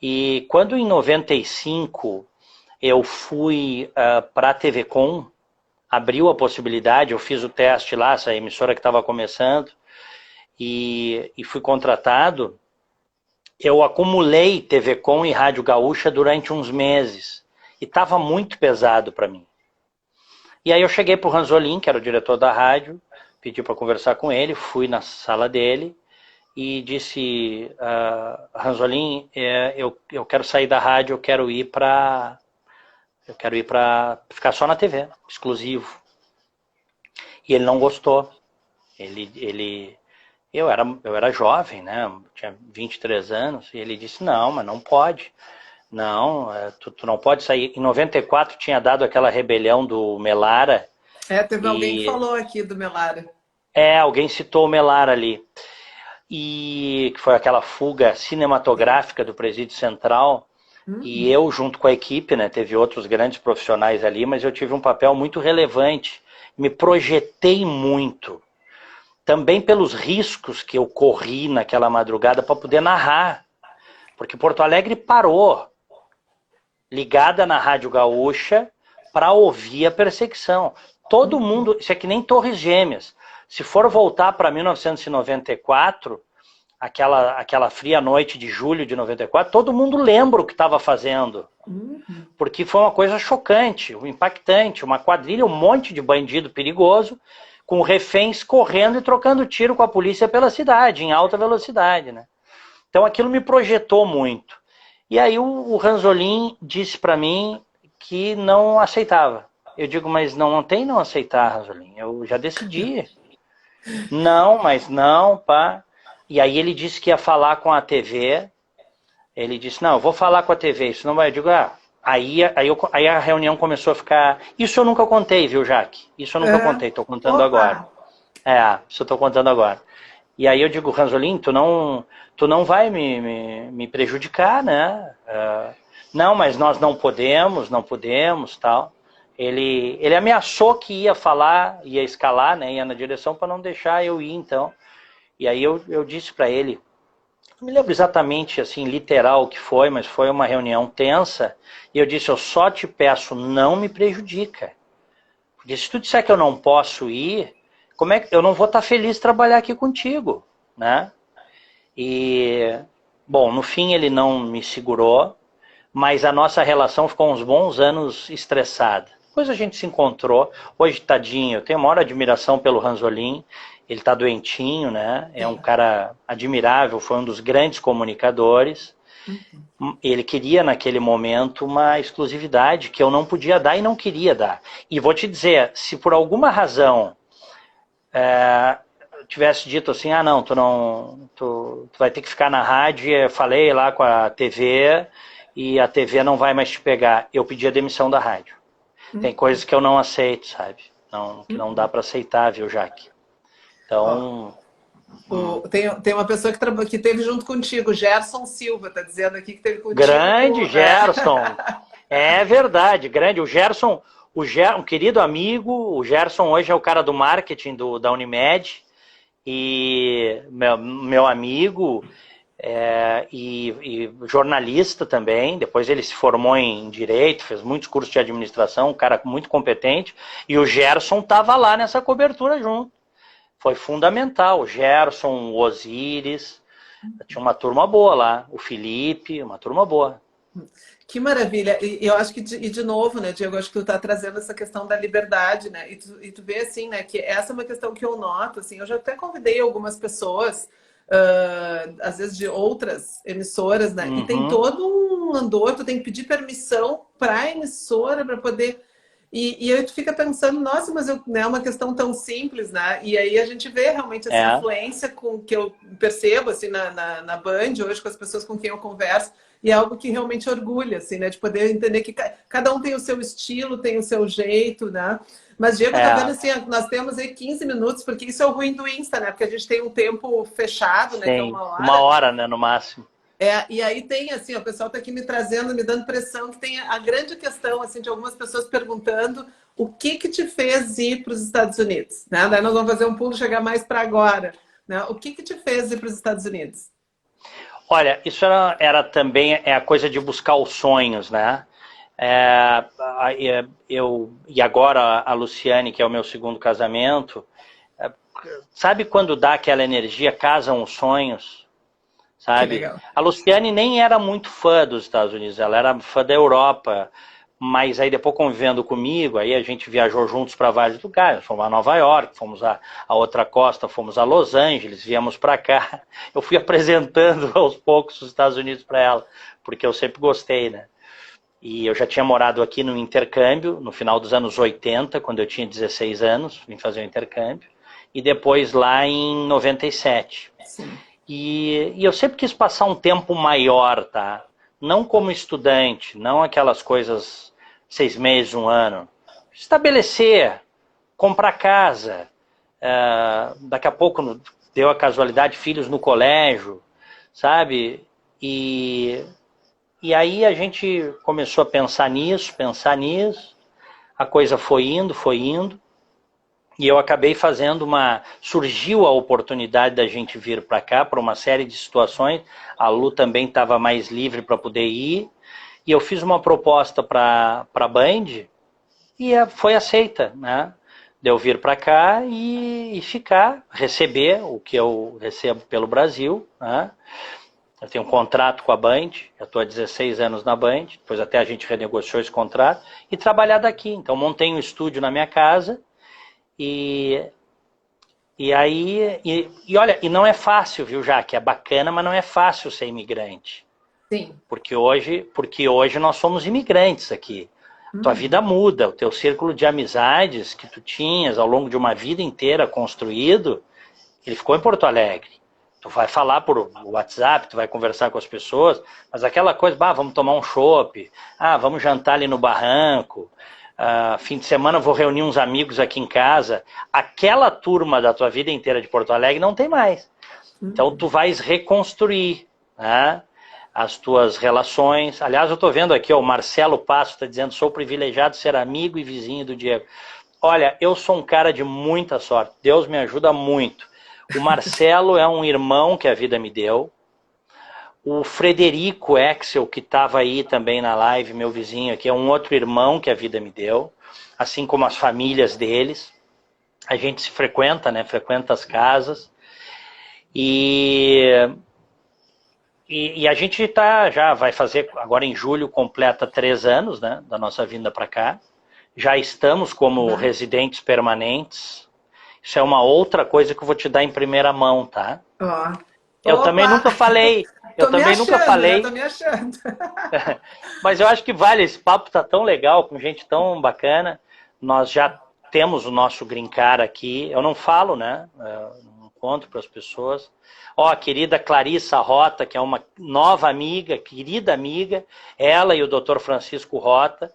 E quando em 95 eu fui para a TV Com, abriu a possibilidade, eu fiz o teste lá, essa emissora que estava começando, e fui contratado. Eu acumulei TV Com e Rádio Gaúcha durante uns meses, e estava muito pesado para mim. E aí eu cheguei para o Ranzolin, que era o diretor da rádio, pedi para conversar com ele, fui na sala dele e disse, Ranzolin, eu quero sair da rádio, eu quero ir para ficar só na TV, exclusivo. E ele não gostou. Eu era jovem, né? Tinha 23 anos, e ele disse, não, mas não pode. Não, tu não pode sair. Em 94 tinha dado aquela rebelião do Melara. Teve alguém que falou aqui do Melara. Alguém citou o Melara ali. E que foi aquela fuga cinematográfica do Presídio Central. E eu, junto com a equipe, né, teve outros grandes profissionais ali, mas eu tive um papel muito relevante. Me projetei muito. Também pelos riscos que eu corri naquela madrugada para poder narrar. Porque Porto Alegre parou, ligada na Rádio Gaúcha, para ouvir a perseguição. Todo mundo, isso é que nem Torres Gêmeas. Se for voltar para 1994, aquela fria noite de julho de 94, todo mundo lembra o que estava fazendo. Porque foi uma coisa chocante, impactante, uma quadrilha, um monte de bandido perigoso, com reféns correndo e trocando tiro com a polícia pela cidade, em alta velocidade, né? Então aquilo me projetou muito. E aí o Ranzolin disse para mim que não aceitava. Eu digo, mas não tem não aceitar, Ranzolin. Eu já decidi. Não, mas não, pá. E aí ele disse que ia falar com a TV. Ele disse, não, eu vou falar com a TV, isso não vai. Eu digo, aí a reunião começou a ficar... Isso eu nunca contei, viu, Jaque? Isso eu nunca contei, tô contando agora. Isso eu tô contando agora. E aí eu digo, Ranzolin, tu não vai me prejudicar, né? Não, mas nós não podemos, tal. Ele ameaçou que ia falar, ia escalar, né? Ia na direção para não deixar eu ir, então. E aí eu disse para ele, não me lembro exatamente, assim, literal o que foi, mas foi uma reunião tensa, e eu disse, eu só te peço, não me prejudica. Porque se tu disser que eu não posso ir, como é que eu não vou estar feliz de trabalhar aqui contigo, né? E, bom, no fim ele não me segurou, mas a nossa relação ficou uns bons anos estressada. Depois a gente se encontrou, hoje, tadinho, eu tenho a maior admiração pelo Ranzolin, ele está doentinho, né? É um cara admirável, foi um dos grandes comunicadores. Ele queria, naquele momento, uma exclusividade que eu não podia dar e não queria dar. E vou te dizer, se por alguma razão tivesse dito assim, não, tu vai ter que ficar na rádio, eu falei lá com a TV e a TV não vai mais te pegar, eu pedi a demissão da rádio. Tem coisas que eu não aceito, sabe? Que não dá para aceitar, viu, Jaque? Então... Tem uma pessoa que teve junto contigo, Gerson Silva, tá dizendo aqui que teve contigo. Grande Gerson! É verdade, grande. O Gerson, um querido amigo, o Gerson hoje é o cara do marketing da Unimed, e meu amigo, e jornalista também. Depois ele se formou em Direito, fez muitos cursos de administração, um cara muito competente, e o Gerson estava lá nessa cobertura junto. Foi fundamental, o Gerson, o Osíris, tinha uma turma boa lá, o Felipe, uma turma boa. Que maravilha, e eu acho que, de novo, né, Diego, eu acho que tu tá trazendo essa questão da liberdade, né, e tu vê assim, né, que essa é uma questão que eu noto, assim, eu já até convidei algumas pessoas, às vezes de outras emissoras, né, e tem todo um andor, tu tem que pedir permissão pra emissora para poder... E aí tu fica pensando, nossa, mas não é uma questão tão simples, né? E aí a gente vê realmente essa influência que eu percebo assim, na Band, hoje com as pessoas com quem eu converso, e é algo que realmente orgulha, assim, né? De poder entender que cada um tem o seu estilo, tem o seu jeito, né? Mas, Diego, tá vendo assim, nós temos aí 15 minutos, porque isso é o ruim do Insta, né? Porque a gente tem um tempo fechado, né? Que é Sim, 1 hora. 1 hora, né, no máximo. E aí tem, assim, o pessoal tá aqui me trazendo, me dando pressão, que tem a grande questão, assim, de algumas pessoas perguntando o que te fez ir para os Estados Unidos, né? Daí nós vamos fazer um pulo, chegar mais para agora, né? O que te fez ir para os Estados Unidos? Olha, isso era também a coisa de buscar os sonhos, né? E agora a Luciane, que é o meu segundo casamento, sabe quando dá aquela energia, casam os sonhos, sabe? A Luciane nem era muito fã dos Estados Unidos, ela era fã da Europa, mas aí depois convivendo comigo, aí a gente viajou juntos para vários lugares, fomos a Nova York, fomos a outra costa, fomos a Los Angeles, viemos para cá. Eu fui apresentando aos poucos os Estados Unidos para ela, porque eu sempre gostei, né? E eu já tinha morado aqui no intercâmbio, no final dos anos 80, quando eu tinha 16 anos, vim fazer o intercâmbio, e depois lá em 97. Sim. E eu sempre quis passar um tempo maior, tá? Não como estudante, não aquelas coisas 6 meses, 1 ano. Estabelecer, comprar casa, daqui a pouco deu a casualidade, filhos no colégio, sabe? E aí a gente começou a pensar nisso, a coisa foi indo, e eu acabei fazendo surgiu a oportunidade da gente vir para cá, para uma série de situações, a Lu também estava mais livre para poder ir, e eu fiz uma proposta para a Band, e foi aceita, né? De eu vir para cá e ficar, receber o que eu recebo pelo Brasil, né? Eu tenho um contrato com a Band, eu estou há 16 anos na Band, depois até a gente renegociou esse contrato, e trabalhar daqui. Então montei um estúdio na minha casa, e olha, e não é fácil, viu, Jaque? É bacana, mas não é fácil ser imigrante. Sim. Porque hoje nós somos imigrantes aqui. Tua vida muda, o teu círculo de amizades que tu tinhas ao longo de uma vida inteira construído, ele ficou em Porto Alegre. Tu vai falar por WhatsApp, tu vai conversar com as pessoas, mas aquela coisa, vamos tomar um chopp, vamos jantar ali no barranco, fim de semana vou reunir uns amigos aqui em casa. Aquela turma da tua vida inteira de Porto Alegre não tem mais. Então tu vais reconstruir, né, as tuas relações. Aliás, eu estou vendo aqui, o Marcelo Passo está dizendo: sou privilegiado de ser amigo e vizinho do Diego. Olha, eu sou um cara de muita sorte, Deus me ajuda muito. O Marcelo é um irmão que a vida me deu. O Frederico Exel, que estava aí também na live, meu vizinho aqui, é um outro irmão que a vida me deu. Assim como as famílias deles. A gente se frequenta, né? Frequenta as casas. E a gente já vai fazer, agora em julho, completa 3 anos, né? Da nossa vinda para cá. Já estamos como residentes permanentes. Isso é uma outra coisa que eu vou te dar em primeira mão, tá? Eu também nunca falei. Eu tô me achando. Mas eu acho que vale, esse papo tá tão legal, com gente tão bacana. Nós já temos o nosso green card aqui. Eu não falo, né? Eu não conto para as pessoas. A querida Clarissa Rota, que é uma nova amiga, querida amiga, ela e o Dr. Francisco Rota.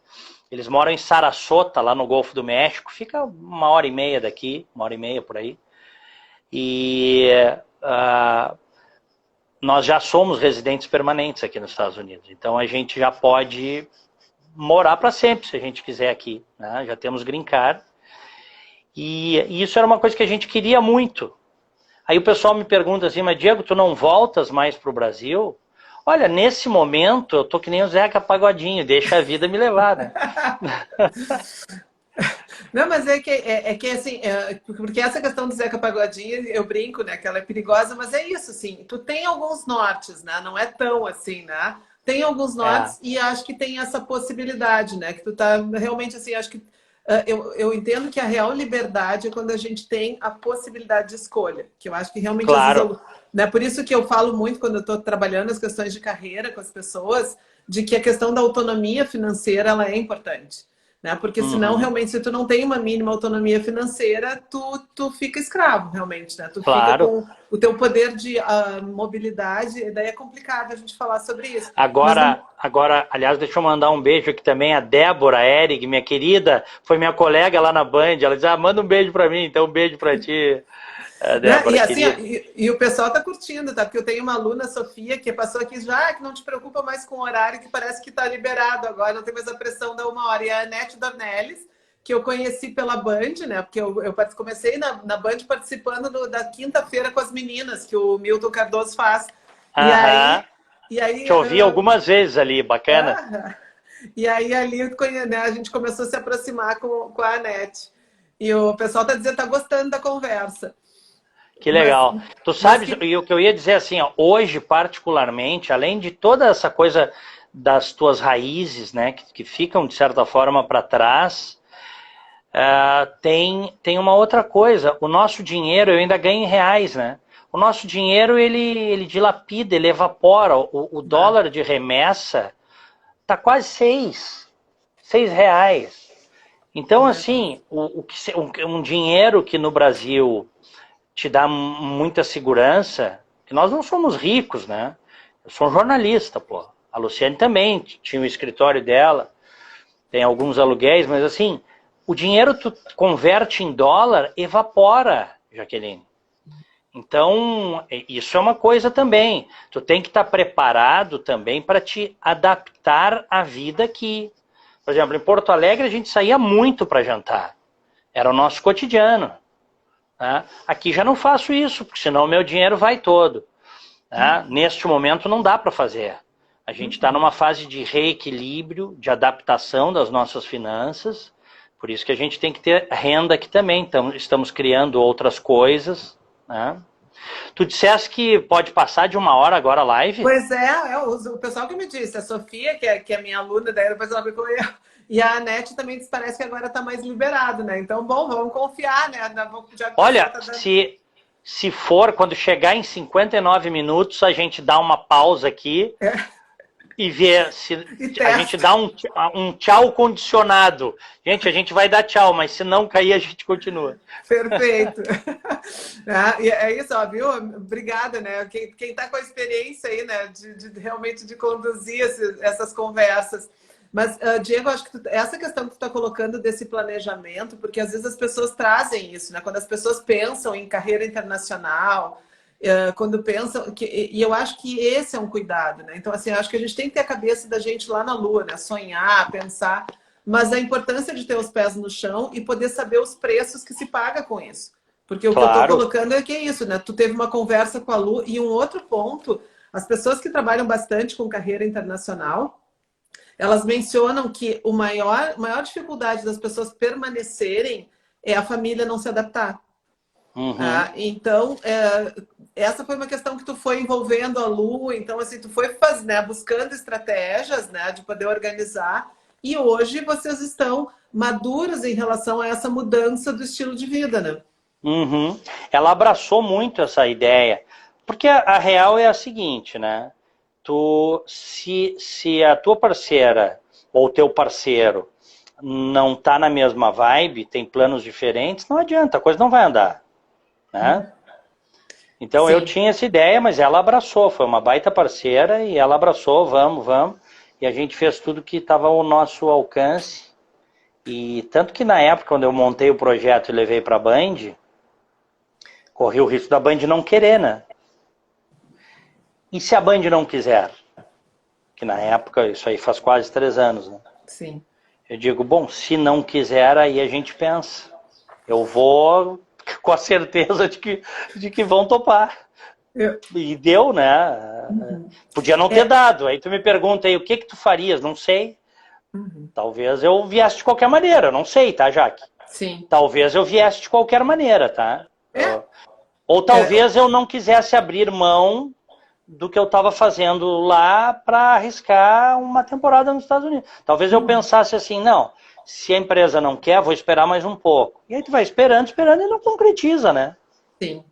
Eles moram em Sarasota, lá no Golfo do México. Fica 1h30 daqui, 1h30 por aí. E nós já somos residentes permanentes aqui nos Estados Unidos. Então a gente já pode morar para sempre, se a gente quiser aqui, né? Já temos green card. E isso era uma coisa que a gente queria muito. Aí o pessoal me pergunta assim: mas Diego, tu não voltas mais para o Brasil? Olha, nesse momento eu tô que nem o Zeca Pagodinho, deixa a vida me levar, né? Não, mas é que assim, porque essa questão do Zeca Pagodinho, eu brinco, né, que ela é perigosa, mas é isso, assim, tu tem alguns nortes, né, não é tão assim, né, tem alguns nortes e acho que tem essa possibilidade, né, que tu tá realmente assim, acho que eu entendo que a real liberdade é quando a gente tem a possibilidade de escolha, que eu acho que realmente... Claro. Né, por isso que eu falo muito quando eu estou trabalhando as questões de carreira com as pessoas, de que a questão da autonomia financeira ela é importante. né? Porque senão, realmente, se tu não tem uma mínima autonomia financeira, tu fica escravo, realmente, né? Tu fica Claro. com o teu poder de mobilidade, e daí é complicado a gente falar sobre isso. Agora, aliás, deixa eu mandar um beijo aqui também, a Débora Erig, minha querida, foi minha colega lá na Band, ela diz, manda um beijo pra mim, então um beijo pra ti, Débora, e assim, querida. e o pessoal tá curtindo, tá? Porque eu tenho uma aluna, Sofia, que passou aqui já, que não te preocupa mais com o horário, que parece que tá liberado agora, não tem mais a pressão da 1 hora. E a Anete Dornelles, que eu conheci pela Band, né? Porque eu comecei na Band participando da quinta-feira com as meninas, que o Milton Cardoso faz. E aí te ouvi algumas vezes ali, bacana. E aí ali, né, a gente começou a se aproximar com a Anete. E o pessoal tá dizendo que tá gostando da conversa. Que legal. Tu sabes, e o que eu ia dizer assim, ó, hoje particularmente, além de toda essa coisa das tuas raízes, né, que ficam de certa forma para trás, tem uma outra coisa. O nosso dinheiro, eu ainda ganho em reais, né? O nosso dinheiro, ele dilapida, ele evapora. O dólar de remessa tá quase 6 reais. Então, assim, um dinheiro que no Brasil te dá muita segurança, que nós não somos ricos, né? Eu sou um jornalista, pô. A Luciane também tinha o escritório dela, tem alguns aluguéis, mas assim, o dinheiro tu converte em dólar, evapora, Jaqueline. Então, isso é uma coisa também. Tu tem que estar preparado também para te adaptar à vida aqui. Por exemplo, em Porto Alegre a gente saía muito para jantar. Era o nosso cotidiano. Né? Aqui já não faço isso, porque senão o meu dinheiro vai todo. Né? Neste momento não dá para fazer. A gente está numa fase de reequilíbrio, de adaptação das nossas finanças. Por isso que a gente tem que ter renda aqui também. Então, estamos criando outras coisas. Né? Tu disseste que pode passar de 1 hora agora a live? Pois o pessoal que me disse, a Sofia, que é minha aluna, daí depois ela ficou eu. E a Anete também disse, parece que agora está mais liberado, né? Então, bom, vamos confiar, né? Olha, se for, quando chegar em 59 minutos, a gente dá uma pausa aqui e ver se a gente dá um tchau condicionado. Gente, a gente vai dar tchau, mas se não cair, a gente continua. Perfeito. É isso, ó, viu? Obrigada, né? Quem tá com a experiência aí, né? De realmente de conduzir essas conversas. Mas, Diego, acho que essa questão que tu está colocando desse planejamento, porque às vezes as pessoas trazem isso, né? Quando as pessoas pensam em carreira internacional, quando pensam... E eu acho que esse é um cuidado, né? Então, assim, eu acho que a gente tem que ter a cabeça da gente lá na lua, né? Sonhar, pensar, mas a importância de ter os pés no chão e poder saber os preços que se paga com isso. Porque o que eu estou colocando é que é isso, né? Tu teve uma conversa com a Lu e um outro ponto, as pessoas que trabalham bastante com carreira internacional, elas mencionam que a maior dificuldade das pessoas permanecerem é a família não se adaptar. Então, essa foi uma questão que tu foi envolvendo a Lu, então assim, tu foi né, buscando estratégias, né, de poder organizar, e hoje vocês estão maduros em relação a essa mudança do estilo de vida, né? Ela abraçou muito essa ideia, porque a real é a seguinte, né? Se a tua parceira ou teu parceiro não tá na mesma vibe, tem planos diferentes, não adianta, a coisa não vai andar, né? Então eu tinha essa ideia, mas ela abraçou, foi uma baita parceira e ela abraçou, vamos, e a gente fez tudo que estava ao nosso alcance. E tanto que na época, quando eu montei o projeto e levei para a Band, corri o risco da Band não querer, né? E se a Band não quiser? Que na época, isso aí faz quase 3 anos, né? Sim. Eu digo, bom, se não quiser, aí a gente pensa. Eu vou com a certeza de que vão topar. E deu, né? Podia não ter dado. Aí tu me pergunta aí, o que tu farias? Não sei. Talvez eu viesse de qualquer maneira, eu não sei, tá, Jaque? Sim. Talvez eu viesse de qualquer maneira, tá? Ou talvez eu não quisesse abrir mão do que eu estava fazendo lá para arriscar uma temporada nos Estados Unidos. Talvez eu pensasse assim, não, se a empresa não quer, vou esperar mais um pouco. E aí tu vai esperando e não concretiza, né? Sim.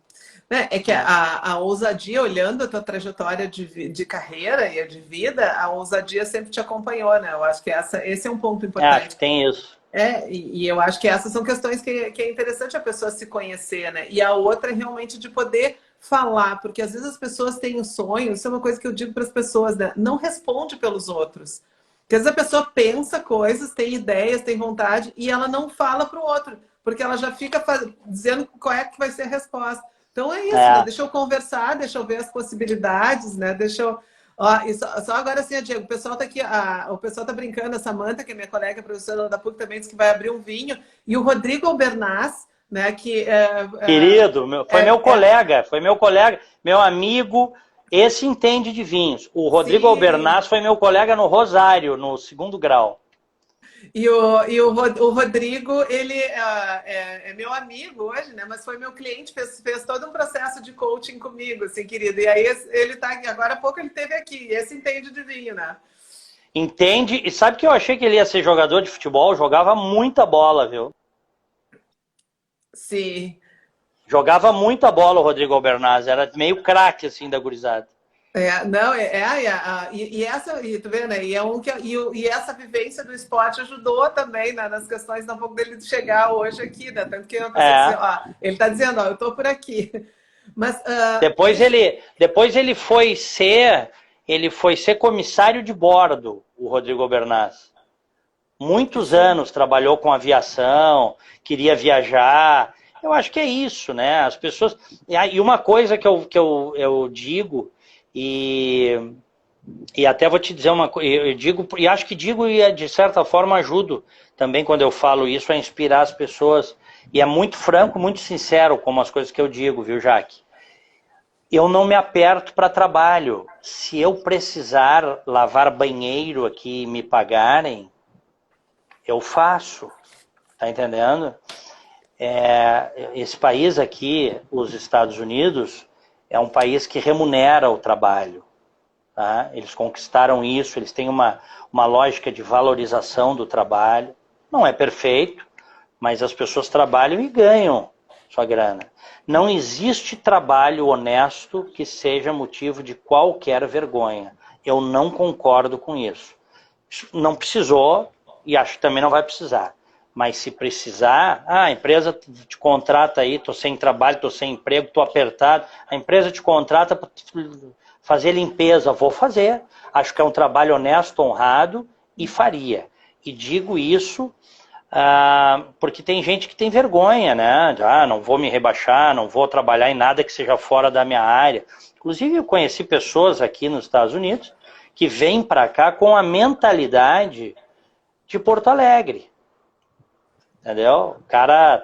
É que a ousadia, olhando a tua trajetória de carreira e de vida, a ousadia sempre te acompanhou, né? Eu acho que esse é um ponto importante. Acho que tem isso. E eu acho que essas são questões que é interessante a pessoa se conhecer, né? E a outra é realmente de poder falar, porque às vezes as pessoas têm um sonho, isso é uma coisa que eu digo para as pessoas, né? Não responde pelos outros. Porque às vezes a pessoa pensa coisas, tem ideias, tem vontade, e ela não fala para o outro, porque ela já fica dizendo qual é que vai ser a resposta. Então é isso, né? É. Deixa eu conversar, deixa eu ver as possibilidades, né? Deixa eu. Ó, e só agora assim, Diego, o pessoal tá aqui, o pessoal tá brincando, a Samanta, que é minha colega, professora da PUC, também disse que vai abrir um vinho, e o Rodrigo Albernaz, né, que Querido, é, foi meu colega, meu amigo, esse entende de vinhos. O Rodrigo sim, Albernaz foi meu colega no Rosário, no 2º grau. o Rodrigo, ele é meu amigo hoje, né? Mas foi meu cliente, fez todo um processo de coaching comigo, assim, querido. E aí ele tá aqui, agora há pouco ele esteve aqui. Esse entende de vinho, né? Entende? E sabe que eu achei que ele ia ser jogador de futebol? Jogava muita bola, viu? Sim. Jogava muita bola o Rodrigo Albernaz, era meio craque, assim, da gurizada. Não, e essa, e tu vê, né? E, e essa vivência do esporte ajudou também, né, nas questões um pouco dele chegar hoje aqui, né? Tanto que uma pessoa diz, É. ó, ele tá dizendo, ó, eu tô por aqui. Mas Depois ele foi ser comissário de bordo, o Rodrigo Albernaz. Muitos isso, anos trabalhou com aviação, queria viajar. Eu acho que é isso, né? As pessoas. E uma coisa que eu digo, e até vou te dizer uma coisa, eu digo, e acho que digo e de certa forma ajudo também quando eu falo isso a inspirar as pessoas. E é muito franco, muito sincero como as coisas que eu digo, viu, Jaque? Eu não me aperto para trabalho. Se eu precisar lavar banheiro aqui e me pagarem, eu faço. Tá entendendo? Esse país aqui, os Estados Unidos, é um país que remunera o trabalho. Tá? Eles conquistaram isso, eles têm uma lógica de valorização do trabalho. Não é perfeito, mas as pessoas trabalham e ganham sua grana. Não existe trabalho honesto que seja motivo de qualquer vergonha. Eu não concordo com isso. Não precisou e acho que também não vai precisar. Mas se precisar, a empresa te contrata aí, estou sem trabalho, estou sem emprego, estou apertado. A empresa te contrata para fazer limpeza, vou fazer. Acho que é um trabalho honesto, honrado e faria. E digo isso porque tem gente que tem vergonha, né? Não vou me rebaixar, não vou trabalhar em nada que seja fora da minha área. Inclusive, eu conheci pessoas aqui nos Estados Unidos que vêm para cá com a mentalidade de Porto Alegre. Entendeu? O cara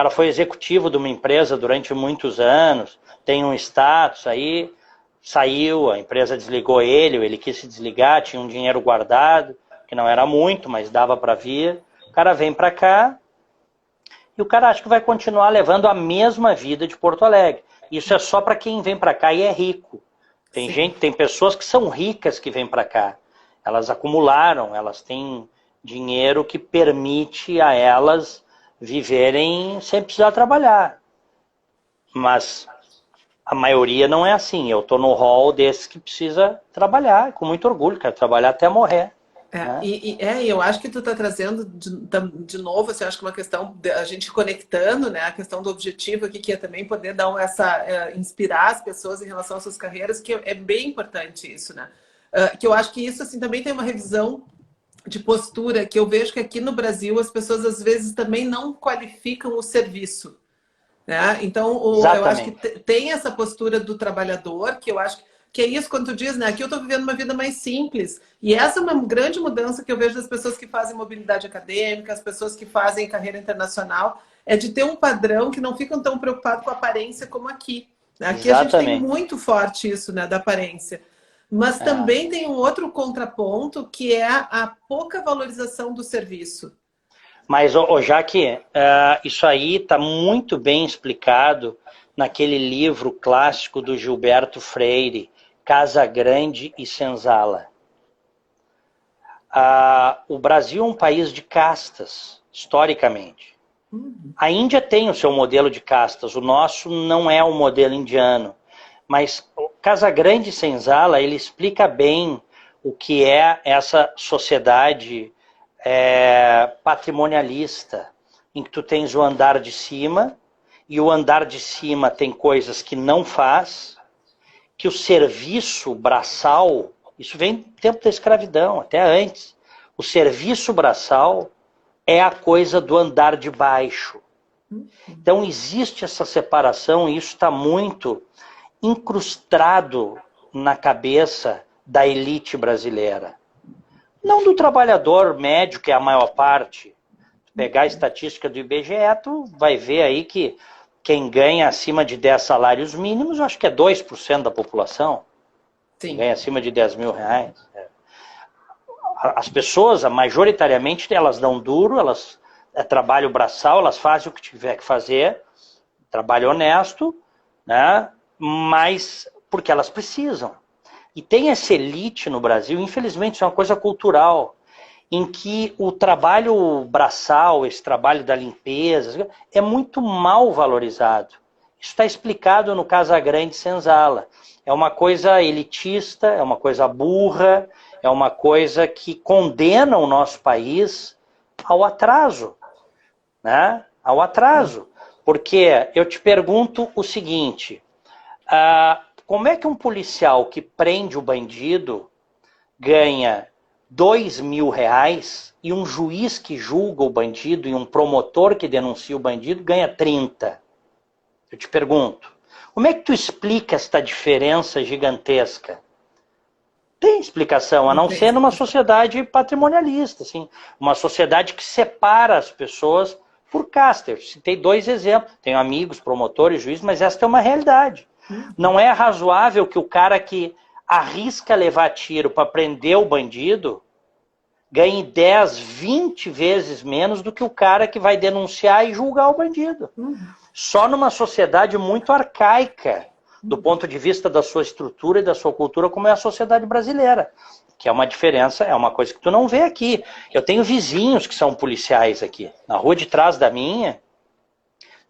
foi executivo de uma empresa durante muitos anos, tem um status aí, saiu, a empresa desligou ele quis se desligar, tinha um dinheiro guardado, que não era muito, mas dava para vir. O cara vem para cá e o cara acha que vai continuar levando a mesma vida de Porto Alegre. Isso é só para quem vem para cá e é rico. Tem pessoas que são ricas que vêm para cá. Elas acumularam, elas têm dinheiro que permite a elas viverem sem precisar trabalhar. Mas a maioria não é assim. Eu estou no hall desses que precisa trabalhar, com muito orgulho, quero trabalhar até morrer. Né? Eu acho que tu está trazendo de novo, assim, acho que uma questão a gente conectando, né, a questão do objetivo aqui, que é também poder dar inspirar as pessoas em relação às suas carreiras, que é bem importante isso, né? Que eu acho que isso assim também tem uma revisão de postura, que eu vejo que aqui no Brasil as pessoas às vezes também não qualificam o serviço. Né? Então, eu acho que tem essa postura do trabalhador, que eu acho que é isso quando tu diz, né? Aqui eu estou vivendo uma vida mais simples. E essa é uma grande mudança que eu vejo das pessoas que fazem mobilidade acadêmica, as pessoas que fazem carreira internacional, é de ter um padrão que não ficam tão preocupados com a aparência como aqui. Né? Aqui a gente tem muito forte isso, né, da aparência. Mas também tem um outro contraponto, que é a pouca valorização do serviço. Mas, Jaque, isso aí está muito bem explicado naquele livro clássico do Gilberto Freire, Casa Grande e Senzala. O Brasil é um país de castas, historicamente. A Índia tem o seu modelo de castas, o nosso não é o modelo indiano. Mas o Casa Grande e Senzala, ele explica bem o que é essa sociedade patrimonialista, em que tu tens o andar de cima, e o andar de cima tem coisas que não faz, que o serviço braçal, isso vem do tempo da escravidão, até antes. O serviço braçal é a coisa do andar de baixo. Então existe essa separação e isso está muito incrustado na cabeça da elite brasileira. Não do trabalhador médio, que é a maior parte. Pegar a estatística do IBGE, tu vai ver aí que quem ganha acima de 10 salários mínimos, eu acho que é 2% da população. Sim. Quem ganha acima de 10 mil reais. As pessoas, majoritariamente, elas dão duro, elas trabalham braçal, elas fazem o que tiver que fazer, trabalho honesto, né? Mas porque elas precisam. E tem essa elite no Brasil, infelizmente, isso é uma coisa cultural, em que o trabalho braçal, esse trabalho da limpeza, é muito mal valorizado. Isso está explicado no Casagrande Senzala. É uma coisa elitista, é uma coisa burra, é uma coisa que condena o nosso país ao atraso, né? Ao atraso. Porque eu te pergunto o seguinte, como é que um policial que prende o bandido ganha 2 mil reais e um juiz que julga o bandido e um promotor que denuncia o bandido ganha 30? Eu te pergunto, como é que tu explica esta diferença gigantesca? Tem explicação, a não ser numa sociedade patrimonialista, assim, uma sociedade que separa as pessoas por casta. Eu citei 2 exemplos, tenho amigos, promotores, juízes, mas esta é uma realidade. Não é razoável que o cara que arrisca levar tiro para prender o bandido ganhe 10, 20 vezes menos do que o cara que vai denunciar e julgar o bandido. Só numa sociedade muito arcaica, do ponto de vista da sua estrutura e da sua cultura, como é a sociedade brasileira. Que é uma diferença, é uma coisa que tu não vê aqui. Eu tenho vizinhos que são policiais aqui. Na rua de trás da minha,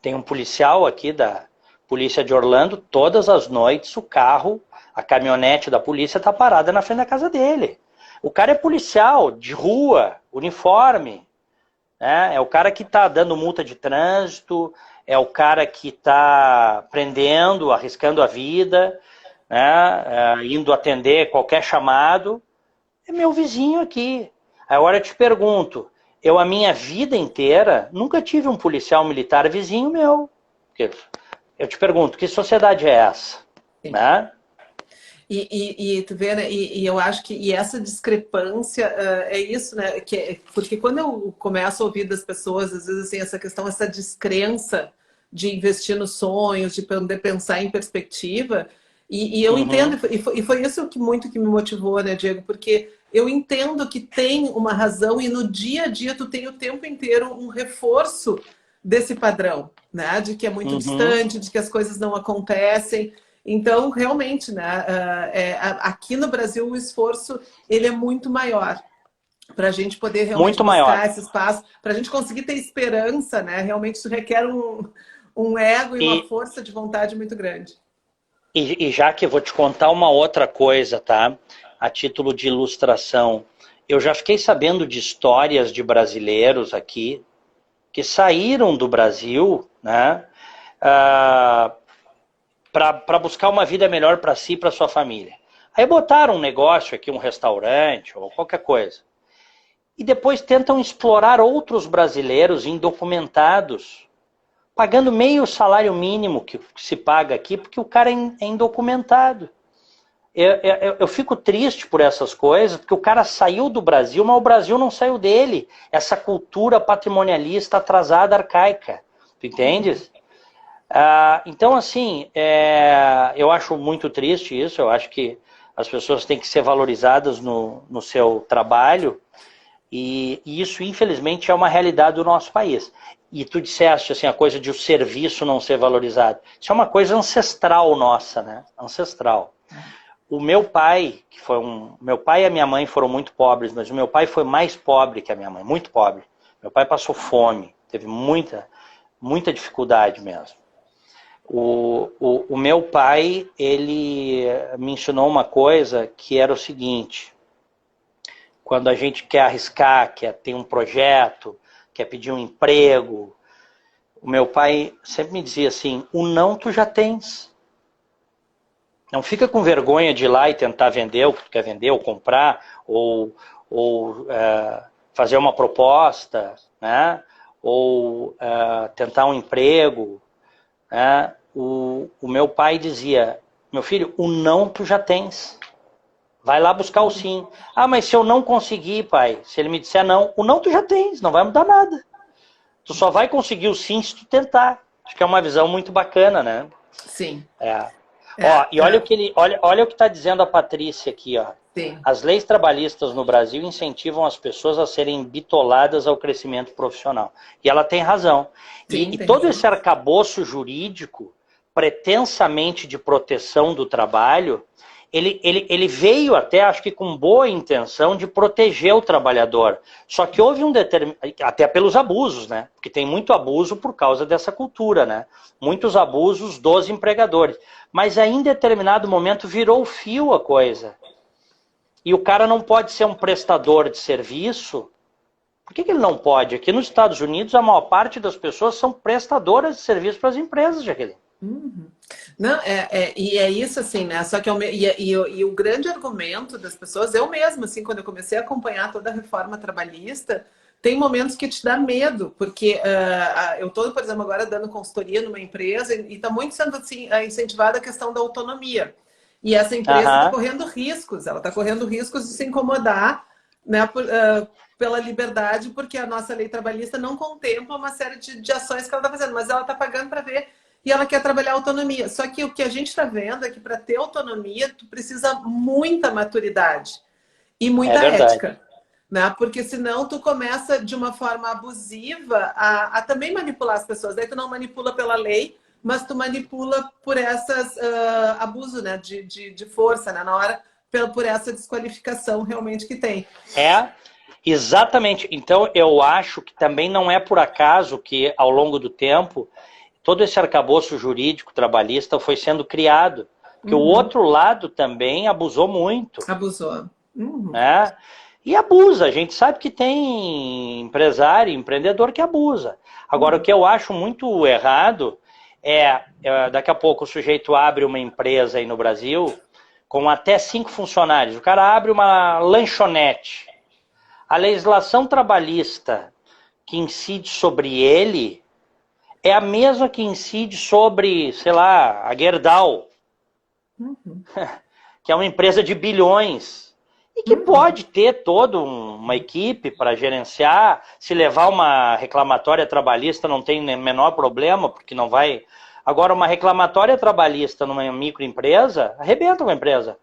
tem um policial aqui da Polícia de Orlando, todas as noites o carro, a caminhonete da polícia está parada na frente da casa dele. O cara é policial, de rua, uniforme, né? É o cara que está dando multa de trânsito, é o cara que está prendendo, arriscando a vida, né? Indo atender qualquer chamado. É meu vizinho aqui. Agora eu te pergunto, eu a minha vida inteira nunca tive um policial militar vizinho meu. Eu te pergunto, que sociedade é essa? Né? E tu vê, né? E eu acho que essa discrepância é isso, né? Porque quando eu começo a ouvir das pessoas, às vezes, assim, essa questão, essa descrença de investir nos sonhos, de poder pensar em perspectiva, e eu entendo, e foi isso que muito que me motivou, né, Diego? Porque eu entendo que tem uma razão e no dia a dia tu tem o tempo inteiro um reforço desse padrão, né? De que é muito distante, de que as coisas não acontecem. Então, realmente, né, aqui no Brasil o esforço ele é muito maior para a gente poder realmente buscar esse espaço, para a gente conseguir ter esperança, né? Realmente isso requer um ego e uma força de vontade muito grande. E já que eu vou te contar uma outra coisa, tá? A título de ilustração, eu já fiquei sabendo de histórias de brasileiros aqui que saíram do Brasil, né? Para buscar uma vida melhor para si e para sua família. Aí botaram um negócio aqui, um restaurante ou qualquer coisa. E depois tentam explorar outros brasileiros indocumentados, pagando meio salário mínimo que se paga aqui, porque o cara é indocumentado. Eu fico triste por essas coisas, porque o cara saiu do Brasil, mas o Brasil não saiu dele. Essa cultura patrimonialista atrasada, arcaica. Tu entendes? Então, assim, eu acho muito triste isso. Eu acho que as pessoas têm que ser valorizadas no seu trabalho. E isso, infelizmente, é uma realidade do nosso país. E tu disseste, assim, a coisa de o serviço não ser valorizado. Isso é uma coisa ancestral nossa, né? Ancestral. O meu pai, meu pai e a minha mãe foram muito pobres, mas o meu pai foi mais pobre que a minha mãe, muito pobre. Meu pai passou fome, teve muita dificuldade mesmo. O meu pai, ele me ensinou uma coisa que era o seguinte: quando a gente quer arriscar, quer ter um projeto, quer pedir um emprego, o meu pai sempre me dizia assim, o não tu já tens. Não fica com vergonha de ir lá e tentar vender o que tu quer vender, ou comprar, ou fazer uma proposta, né? Ou tentar um emprego. Né? O meu pai dizia, meu filho, o não tu já tens. Vai lá buscar o sim. Ah, mas se eu não conseguir, pai, se ele me disser não, o não tu já tens, não vai mudar nada. Tu só vai conseguir o sim se tu tentar. Acho que é uma visão muito bacana, né? Sim. Ó, e olha o que está dizendo a Patrícia aqui, ó. Sim. As leis trabalhistas no Brasil incentivam as pessoas a serem bitoladas ao crescimento profissional. E ela tem razão. Sim, e todo esse arcabouço jurídico, pretensamente de proteção do trabalho, ele veio até, acho que com boa intenção, de proteger o trabalhador. Só que houve até pelos abusos, né? Porque tem muito abuso por causa dessa cultura, né? Muitos abusos dos empregadores. Mas aí, em determinado momento, virou fio a coisa. E o cara não pode ser um prestador de serviço. Por que ele não pode? Aqui nos Estados Unidos, a maior parte das pessoas são prestadoras de serviço para as empresas, Jaqueline. Uhum. Não, e é isso assim, né? Só que o grande argumento das pessoas, eu mesma, assim, quando eu comecei a acompanhar toda a reforma trabalhista, tem momentos que te dá medo, porque eu estou, por exemplo, agora dando consultoria numa empresa e está muito sendo assim, incentivada a questão da autonomia. E essa empresa está correndo riscos, ela está correndo riscos de se incomodar, né, pela liberdade, porque a nossa lei trabalhista não contempla uma série de ações que ela está fazendo, mas ela está pagando para ver. E ela quer trabalhar autonomia. Só que o que a gente está vendo é que para ter autonomia, tu precisa muita maturidade e muita ética. Né? Porque senão tu começa de uma forma abusiva a também manipular as pessoas. Daí tu não manipula pela lei, mas tu manipula por essas abuso, né? de força, né? Na hora, por essa desqualificação realmente que tem. Exatamente. Então eu acho que também não é por acaso que ao longo do tempo todo esse arcabouço jurídico trabalhista foi sendo criado. Porque o outro lado também abusou muito. Abusou. Né? E abusa. A gente sabe que tem empresário, empreendedor que abusa. Agora, o que eu acho muito errado daqui a pouco o sujeito abre uma empresa aí no Brasil com até 5 funcionários. O cara abre uma lanchonete. A legislação trabalhista que incide sobre ele é a mesma que incide sobre, sei lá, a Gerdau, que é uma empresa de bilhões, e que pode ter toda uma equipe para gerenciar. Se levar uma reclamatória trabalhista não tem menor problema, porque não vai... Agora, uma reclamatória trabalhista numa microempresa, arrebenta uma empresa,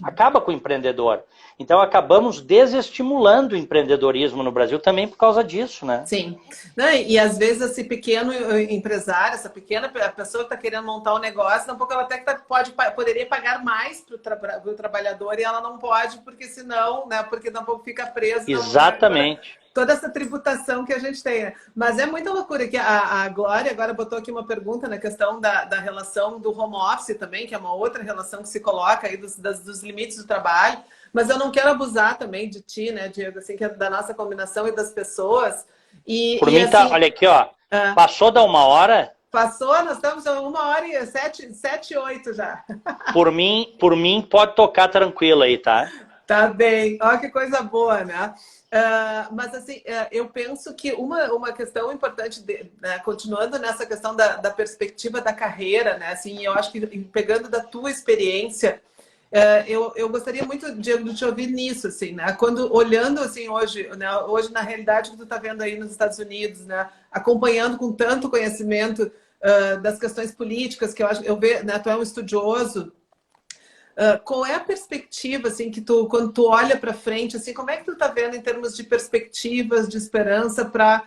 acaba com o empreendedor. Então, acabamos desestimulando o empreendedorismo no Brasil também por causa disso, né? Sim. Não, e às vezes esse pequeno empresário, essa pequena pessoa que está querendo montar um negócio, um pouco ela até poderia pagar mais para o trabalhador e ela não pode, porque senão, né? Porque tampouco fica preso. Exatamente. Toda essa tributação que a gente tem, né? Mas é muita loucura que a Glória agora botou aqui uma pergunta na questão da relação do home office também, que é uma outra relação que se coloca aí dos limites do trabalho. Mas eu não quero abusar também de ti, né, Diego, assim, que é da nossa combinação e das pessoas. Por mim, tá, olha aqui, ó. Passou da 1 hora? Passou, nós estamos a 1h07, 8 já. Por mim, pode tocar tranquilo aí, tá? Tá bem. Olha que coisa boa, né? Mas assim, eu penso que uma questão importante, né, continuando nessa questão da perspectiva da carreira, né? Assim, eu acho que pegando da tua experiência, eu gostaria muito, Diego, de te ouvir nisso, assim, né? Quando olhando assim hoje, né? Hoje na realidade que tu está vendo aí nos Estados Unidos, né? Acompanhando com tanto conhecimento das questões políticas, que eu vejo, né? Tu é um estudioso. Qual é a perspectiva, assim, que quando tu olha para frente, assim, como é que tu tá vendo em termos de perspectivas, de esperança para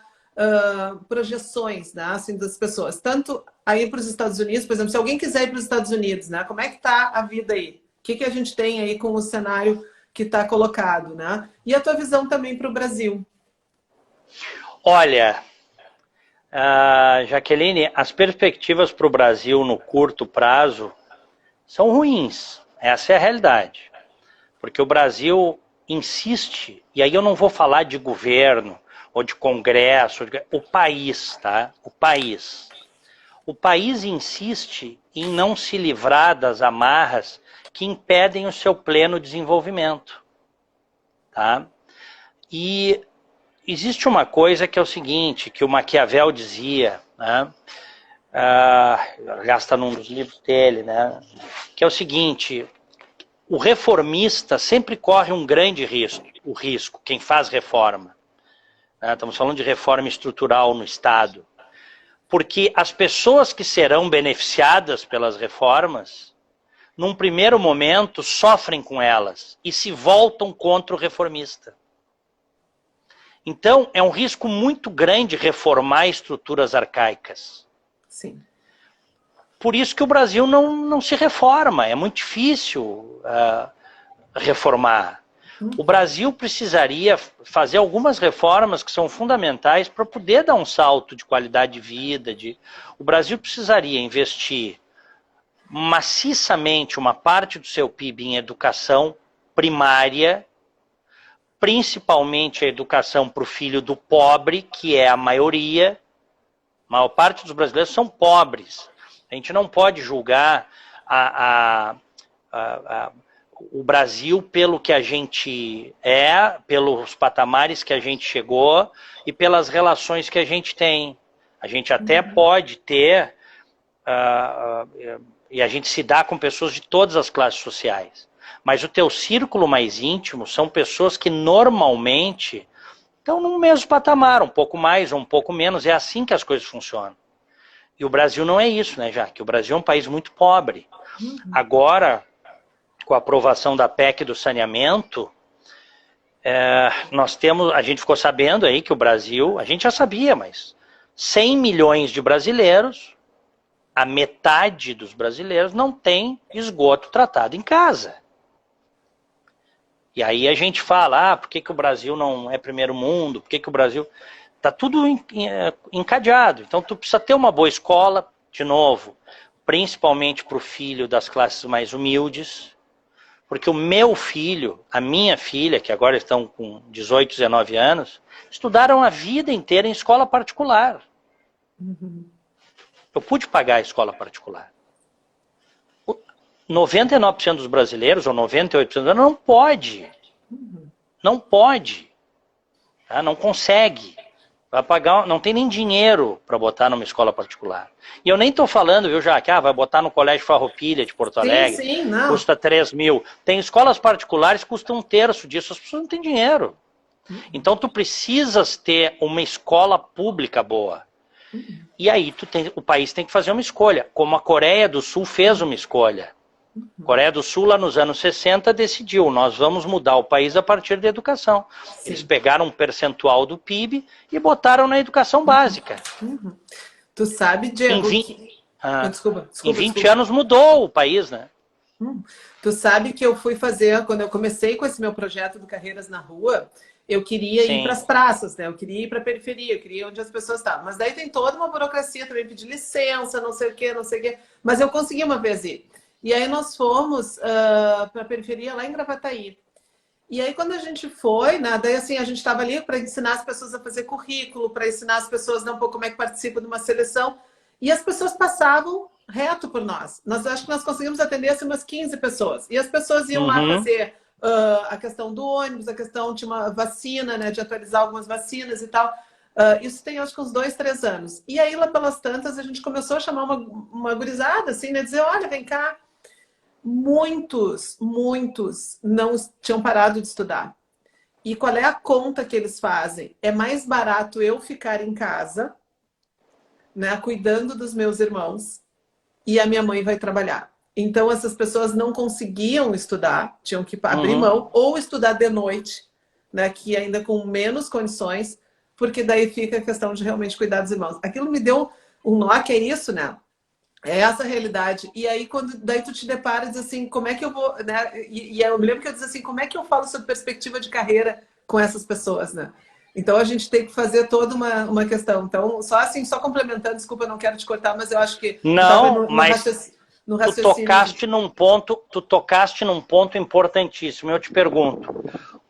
projeções, né, assim, das pessoas, tanto aí para os Estados Unidos, por exemplo, se alguém quiser ir para os Estados Unidos, né, como é que tá a vida aí? O que a gente tem aí com o cenário que está colocado, né? E a tua visão também para o Brasil? Olha, Jaqueline, as perspectivas para o Brasil no curto prazo são ruins. Essa é a realidade. Porque o Brasil insiste, e aí eu não vou falar de governo, ou de congresso, o país, tá? O país. O país insiste em não se livrar das amarras que impedem o seu pleno desenvolvimento, tá? E existe uma coisa que é o seguinte, que o Maquiavel dizia, né? Aliás, está num dos livros dele, né? Que é o seguinte, o reformista sempre corre um grande risco, quem faz reforma. Né? Estamos falando de reforma estrutural no Estado. Porque as pessoas que serão beneficiadas pelas reformas, num primeiro momento, sofrem com elas e se voltam contra o reformista. Então, é um risco muito grande reformar estruturas arcaicas. Sim. Por isso que o Brasil não se reforma, é muito difícil reformar. O Brasil precisaria fazer algumas reformas que são fundamentais para poder dar um salto de qualidade de vida. O Brasil precisaria investir maciçamente uma parte do seu PIB em educação primária, principalmente a educação para o filho do pobre, que é a maioria. A maior parte dos brasileiros são pobres. A gente não pode julgar o Brasil pelo que a gente é, pelos patamares que a gente chegou e pelas relações que a gente tem. A gente até pode ter, e a gente se dá com pessoas de todas as classes sociais. Mas o teu círculo mais íntimo são pessoas que normalmente estão no mesmo patamar, um pouco mais ou um pouco menos. É assim que as coisas funcionam. E o Brasil não é isso, né, Jaque? O Brasil é um país muito pobre. Agora, com a aprovação da PEC do saneamento, a gente ficou sabendo aí que o Brasil, a gente já sabia, mas 100 milhões de brasileiros, a metade dos brasileiros não tem esgoto tratado em casa. E aí a gente fala, por que o Brasil não é primeiro mundo? Por que o Brasil... Está tudo encadeado. Então tu precisa ter uma boa escola, de novo, principalmente para o filho das classes mais humildes, porque o meu filho, a minha filha, que agora estão com 18, 19 anos, estudaram a vida inteira em escola particular. Eu pude pagar a escola particular. 99% dos brasileiros, ou 98%, não pode. Não pode. Tá? Não consegue. Vai pagar, não tem nem dinheiro para botar numa escola particular. E eu nem estou falando, viu, Jaque, vai botar no Colégio Farroupilha de Porto Alegre, sim, não. Custa 3 mil. Tem escolas particulares que custam 1/3 disso, as pessoas não têm dinheiro. Então tu precisas ter uma escola pública boa. E aí o país tem que fazer uma escolha, como a Coreia do Sul fez uma escolha. A Coreia do Sul, lá nos anos 60, decidiu, nós vamos mudar o país a partir da educação. Sim. Eles pegaram um percentual do PIB e botaram na educação básica. Tu sabe, Diego... Desculpa. Em 20 anos mudou o país, né? Tu sabe que eu fui fazer, quando eu comecei com esse meu projeto do Carreiras na Rua, eu queria ir para as praças, né? Eu queria ir para a periferia, eu queria ir onde as pessoas estavam. Mas daí tem toda uma burocracia também, pedir licença, não sei o quê. Mas eu consegui uma vez ir. E aí nós fomos para a periferia lá em Gravataí. E aí quando a gente foi, né, daí assim, a gente estava ali para ensinar as pessoas a fazer currículo, para ensinar as pessoas um pouco como é que participa de uma seleção. E as pessoas passavam reto por nós. Acho que nós conseguimos atender assim, umas 15 pessoas. E as pessoas iam lá fazer a questão do ônibus, a questão de uma vacina, né, de atualizar algumas vacinas e tal. Isso tem acho que uns 2, 3 anos. E aí lá pelas tantas a gente começou a chamar uma gurizada, assim, né, dizer, olha, vem cá. Muitos não tinham parado de estudar. E qual é a conta que eles fazem? É mais barato eu ficar em casa, né, cuidando dos meus irmãos, e a minha mãe vai trabalhar. Então essas pessoas não conseguiam estudar, tinham que abrir mão, ou estudar de noite, né, que ainda com menos condições, porque daí fica a questão de realmente cuidar dos irmãos. Aquilo me deu um nó, que é isso, né? É essa a realidade. E aí, daí tu te depara e diz assim, como é que eu vou... Né? E eu me lembro que eu disse assim, como é que eu falo sobre perspectiva de carreira com essas pessoas, né? Então, a gente tem que fazer toda uma questão. Então, só complementando, desculpa, eu não quero te cortar, mas eu acho que... Não, mas tu tocaste num ponto importantíssimo. Eu te pergunto,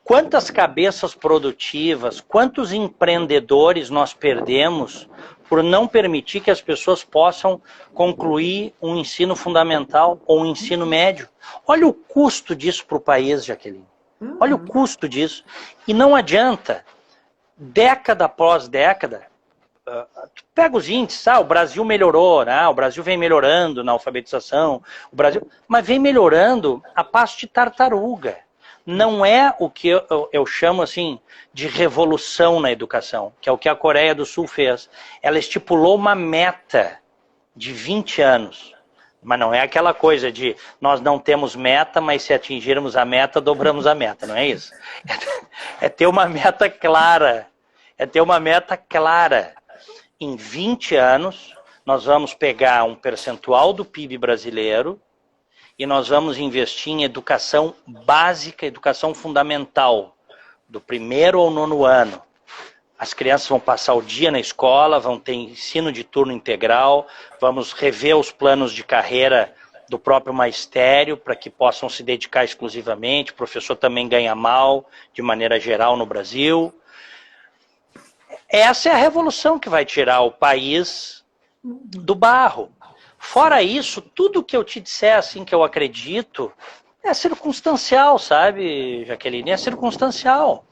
Quantas cabeças produtivas, quantos empreendedores nós perdemos por não permitir que as pessoas possam concluir um ensino fundamental ou um ensino médio? Olha o custo disso para o país, Jaqueline. Olha o custo disso. E não adianta, década após década, pega os índices, o Brasil melhorou, né? O Brasil vem melhorando na alfabetização, mas vem melhorando a passo de tartaruga. Não é o que eu chamo assim de revolução na educação, que é o que a Coreia do Sul fez. Ela estipulou uma meta de 20 anos, mas não é aquela coisa de nós não temos meta, mas se atingirmos a meta, dobramos a meta, não é isso? É ter uma meta clara, Em 20 anos, nós vamos pegar um percentual do PIB brasileiro e nós vamos investir em educação básica, educação fundamental, do 1º ao 9º ano. As crianças vão passar o dia na escola, vão ter ensino de turno integral, vamos rever os planos de carreira do próprio magistério para que possam se dedicar exclusivamente. O professor também ganha mal, de maneira geral, no Brasil. Essa é a revolução que vai tirar o país do barro. Fora isso, tudo que eu te disser assim que eu acredito é circunstancial, sabe, Jaqueline? É circunstancial.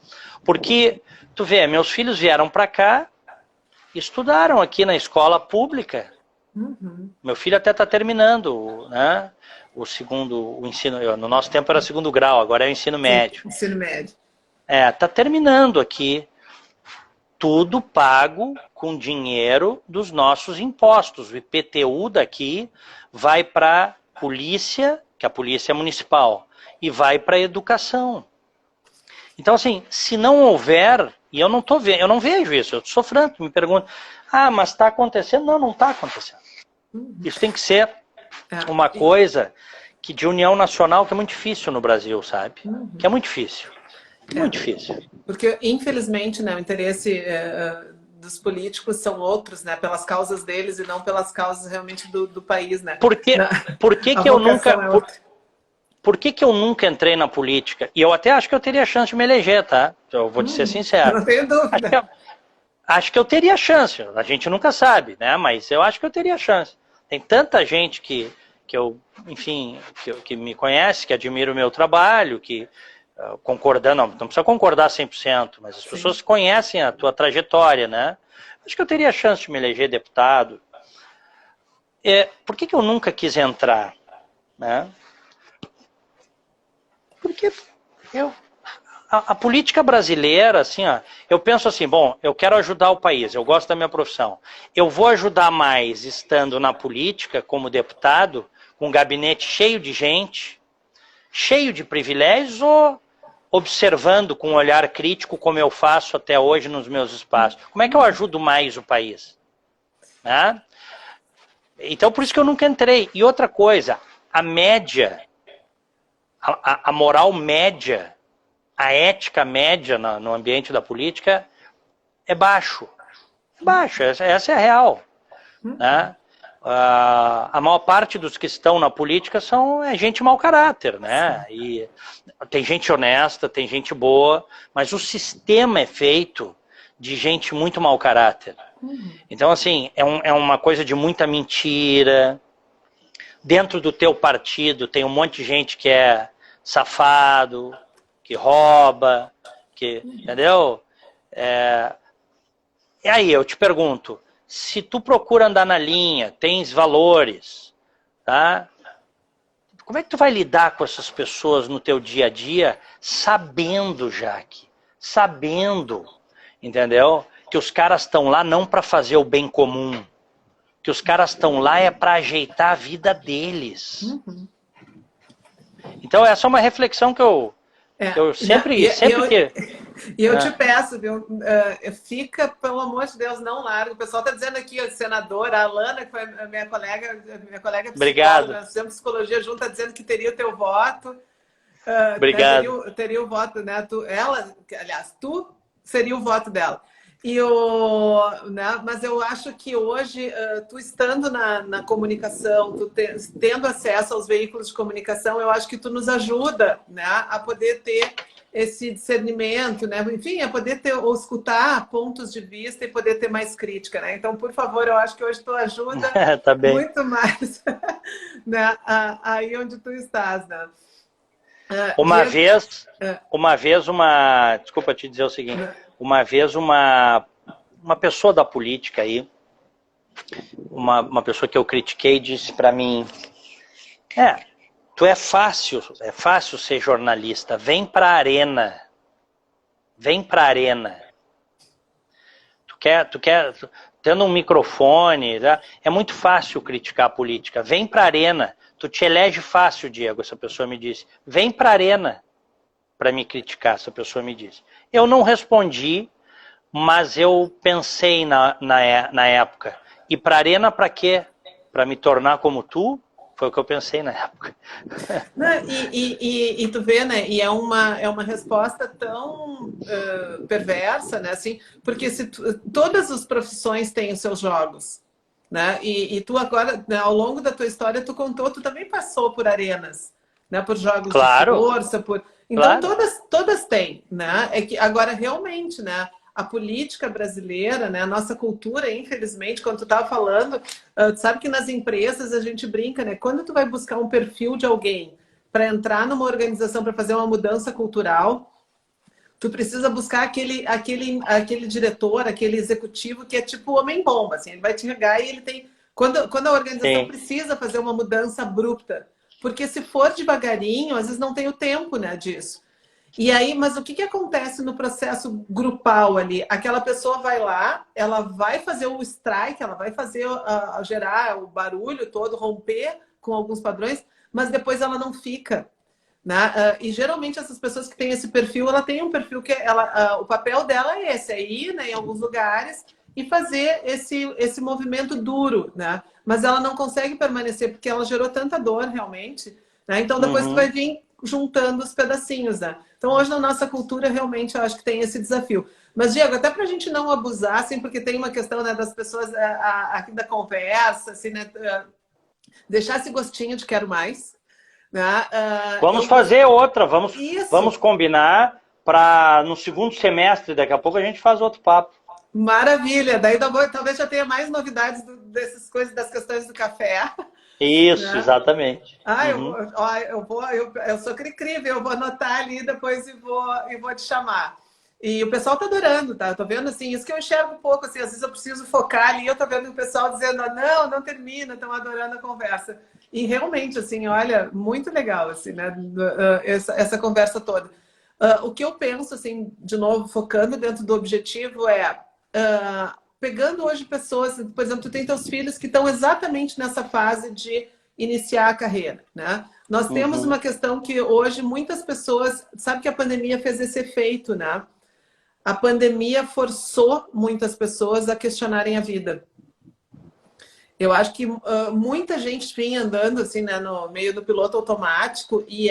Porque, tu vê, meus filhos vieram para cá, estudaram aqui na escola pública. Meu filho até está terminando, né, o ensino. No nosso tempo era 2º grau, agora é o ensino médio. Sim, ensino médio. Está terminando aqui. Tudo pago com dinheiro dos nossos impostos. O IPTU daqui vai para a polícia, que a polícia é municipal, e vai para a educação. Então, assim, se não houver, e eu não vejo isso, eu sou franco, me pergunto, mas está acontecendo? Não está acontecendo. Isso tem que ser uma coisa que de união nacional que é muito difícil no Brasil, sabe? Que é muito difícil. Muito difícil. Porque, infelizmente, né, o interesse dos políticos são outros, né, pelas causas deles e não pelas causas realmente do país, né? Por que eu nunca entrei na política? E eu até acho que eu teria chance de me eleger, tá? Eu vou te ser sincero. Não tenho dúvida. Acho que eu teria chance. A gente nunca sabe, né? Mas eu acho que eu teria chance. Tem tanta gente que me conhece, que admira o meu trabalho, que concordando, não precisa concordar 100%, mas as pessoas conhecem a tua trajetória, né? Acho que eu teria chance de me eleger deputado. Por que eu nunca quis entrar? Né? Porque a política brasileira, assim, eu penso assim, bom, eu quero ajudar o país, eu gosto da minha profissão. Eu vou ajudar mais estando na política como deputado, com um gabinete cheio de gente, cheio de privilégios, ou observando com um olhar crítico, como eu faço até hoje nos meus espaços. Como é que eu ajudo mais o país? Né? Então, por isso que eu nunca entrei. E outra coisa, a média, a moral média, a ética média no ambiente da política é baixo. Baixo, essa é a real. Né? A maior parte dos que estão na política é gente mau caráter, né? E tem gente honesta, tem gente boa, mas o sistema é feito de gente muito mau caráter. Então, assim, é uma coisa de muita mentira. Dentro do teu partido tem um monte de gente que é safado, que rouba, entendeu? E aí, eu te pergunto, se tu procura andar na linha, tens valores, tá? Como é que tu vai lidar com essas pessoas no teu dia a dia, sabendo, Jaque, entendeu? Que os caras estão lá não para fazer o bem comum, que os caras estão lá para ajeitar a vida deles. Então essa é uma reflexão que eu sempre E eu te peço, viu? Fica, pelo amor de Deus, não larga. O pessoal está dizendo aqui, a senadora, a Alana, que foi a minha colega psicóloga, obrigado. Nós fizemos psicologia junto, está dizendo que teria o teu voto. Obrigado. Né, teria o voto, né? Tu seria o voto dela. Né, mas eu acho que hoje, tu estando na comunicação, tu tendo acesso aos veículos de comunicação, eu acho que tu nos ajuda, né, a poder ter esse discernimento, né? Enfim, é poder ter ou escutar pontos de vista e poder ter mais crítica, né? Então, por favor, eu acho que hoje tu ajuda Tá bem. muito mais, né? Aí onde tu estás, né? Desculpa te dizer o seguinte, uma vez uma pessoa da política aí, uma pessoa que eu critiquei disse para mim, é fácil ser jornalista, vem pra arena, tu quer, tendo um microfone, tá? É muito fácil criticar a política, vem pra arena, tu te elege fácil, Diego, essa pessoa me disse, vem pra arena para me criticar, essa pessoa me disse. Eu não respondi, mas eu pensei na época, e pra arena pra quê? Pra me tornar como tu? Foi o que eu pensei na época. E tu vê, né? E é uma resposta tão perversa, né? Assim, porque todas as profissões têm os seus jogos, né? E tu agora, né, ao longo da tua história, tu contou, tu também passou por arenas, né? Por jogos de força, então todas têm, né? É que agora realmente, né? A política brasileira, né? A nossa cultura, infelizmente, quando tu estava falando, tu sabe que nas empresas a gente brinca, né? Quando tu vai buscar um perfil de alguém para entrar numa organização para fazer uma mudança cultural, tu precisa buscar aquele diretor, aquele executivo que é tipo o homem-bomba, assim, ele vai te regar e ele tem... Quando a organização precisa fazer uma mudança abrupta, porque se for devagarinho, às vezes não tem o tempo, né, disso. E aí, mas o que acontece no processo grupal ali? Aquela pessoa vai lá, ela vai fazer o strike, ela vai fazer gerar o barulho todo, romper com alguns padrões, mas depois ela não fica, né? E geralmente essas pessoas que têm esse perfil, ela tem um perfil que o papel dela é esse, é ir, né, em alguns lugares e fazer esse movimento duro, né? Mas ela não consegue permanecer porque ela gerou tanta dor realmente, né? Então depois tu vai vir juntando os pedacinhos, né? Então hoje na nossa cultura realmente eu acho que tem esse desafio. Mas, Diego, até para a gente não abusar, assim, porque tem uma questão, né, das pessoas aqui da conversa, assim, né, deixar esse gostinho de quero mais, né? Vamos fazer outra, vamos combinar para no segundo semestre, daqui a pouco a gente faz outro papo. Maravilha, daí talvez já tenha mais novidades dessas coisas, das questões do café. Isso, né? Exatamente. Eu sou cri-cri, eu vou anotar ali depois e vou te chamar. E o pessoal tá adorando, tá? Eu tô vendo assim, isso que eu enxergo um pouco, assim, às vezes eu preciso focar ali, eu tô vendo o pessoal dizendo, não termina, estão adorando a conversa. E realmente, assim, olha, muito legal, assim, né? Essa conversa toda. O que eu penso, assim, de novo, focando dentro do objetivo pegando hoje pessoas, por exemplo, tu tem teus filhos que estão exatamente nessa fase de iniciar a carreira, né? Nós temos uma questão que hoje muitas pessoas, sabe que a pandemia fez esse efeito, né? A pandemia forçou muitas pessoas a questionarem a vida. Eu acho que muita gente vinha andando assim, né, no meio do piloto automático e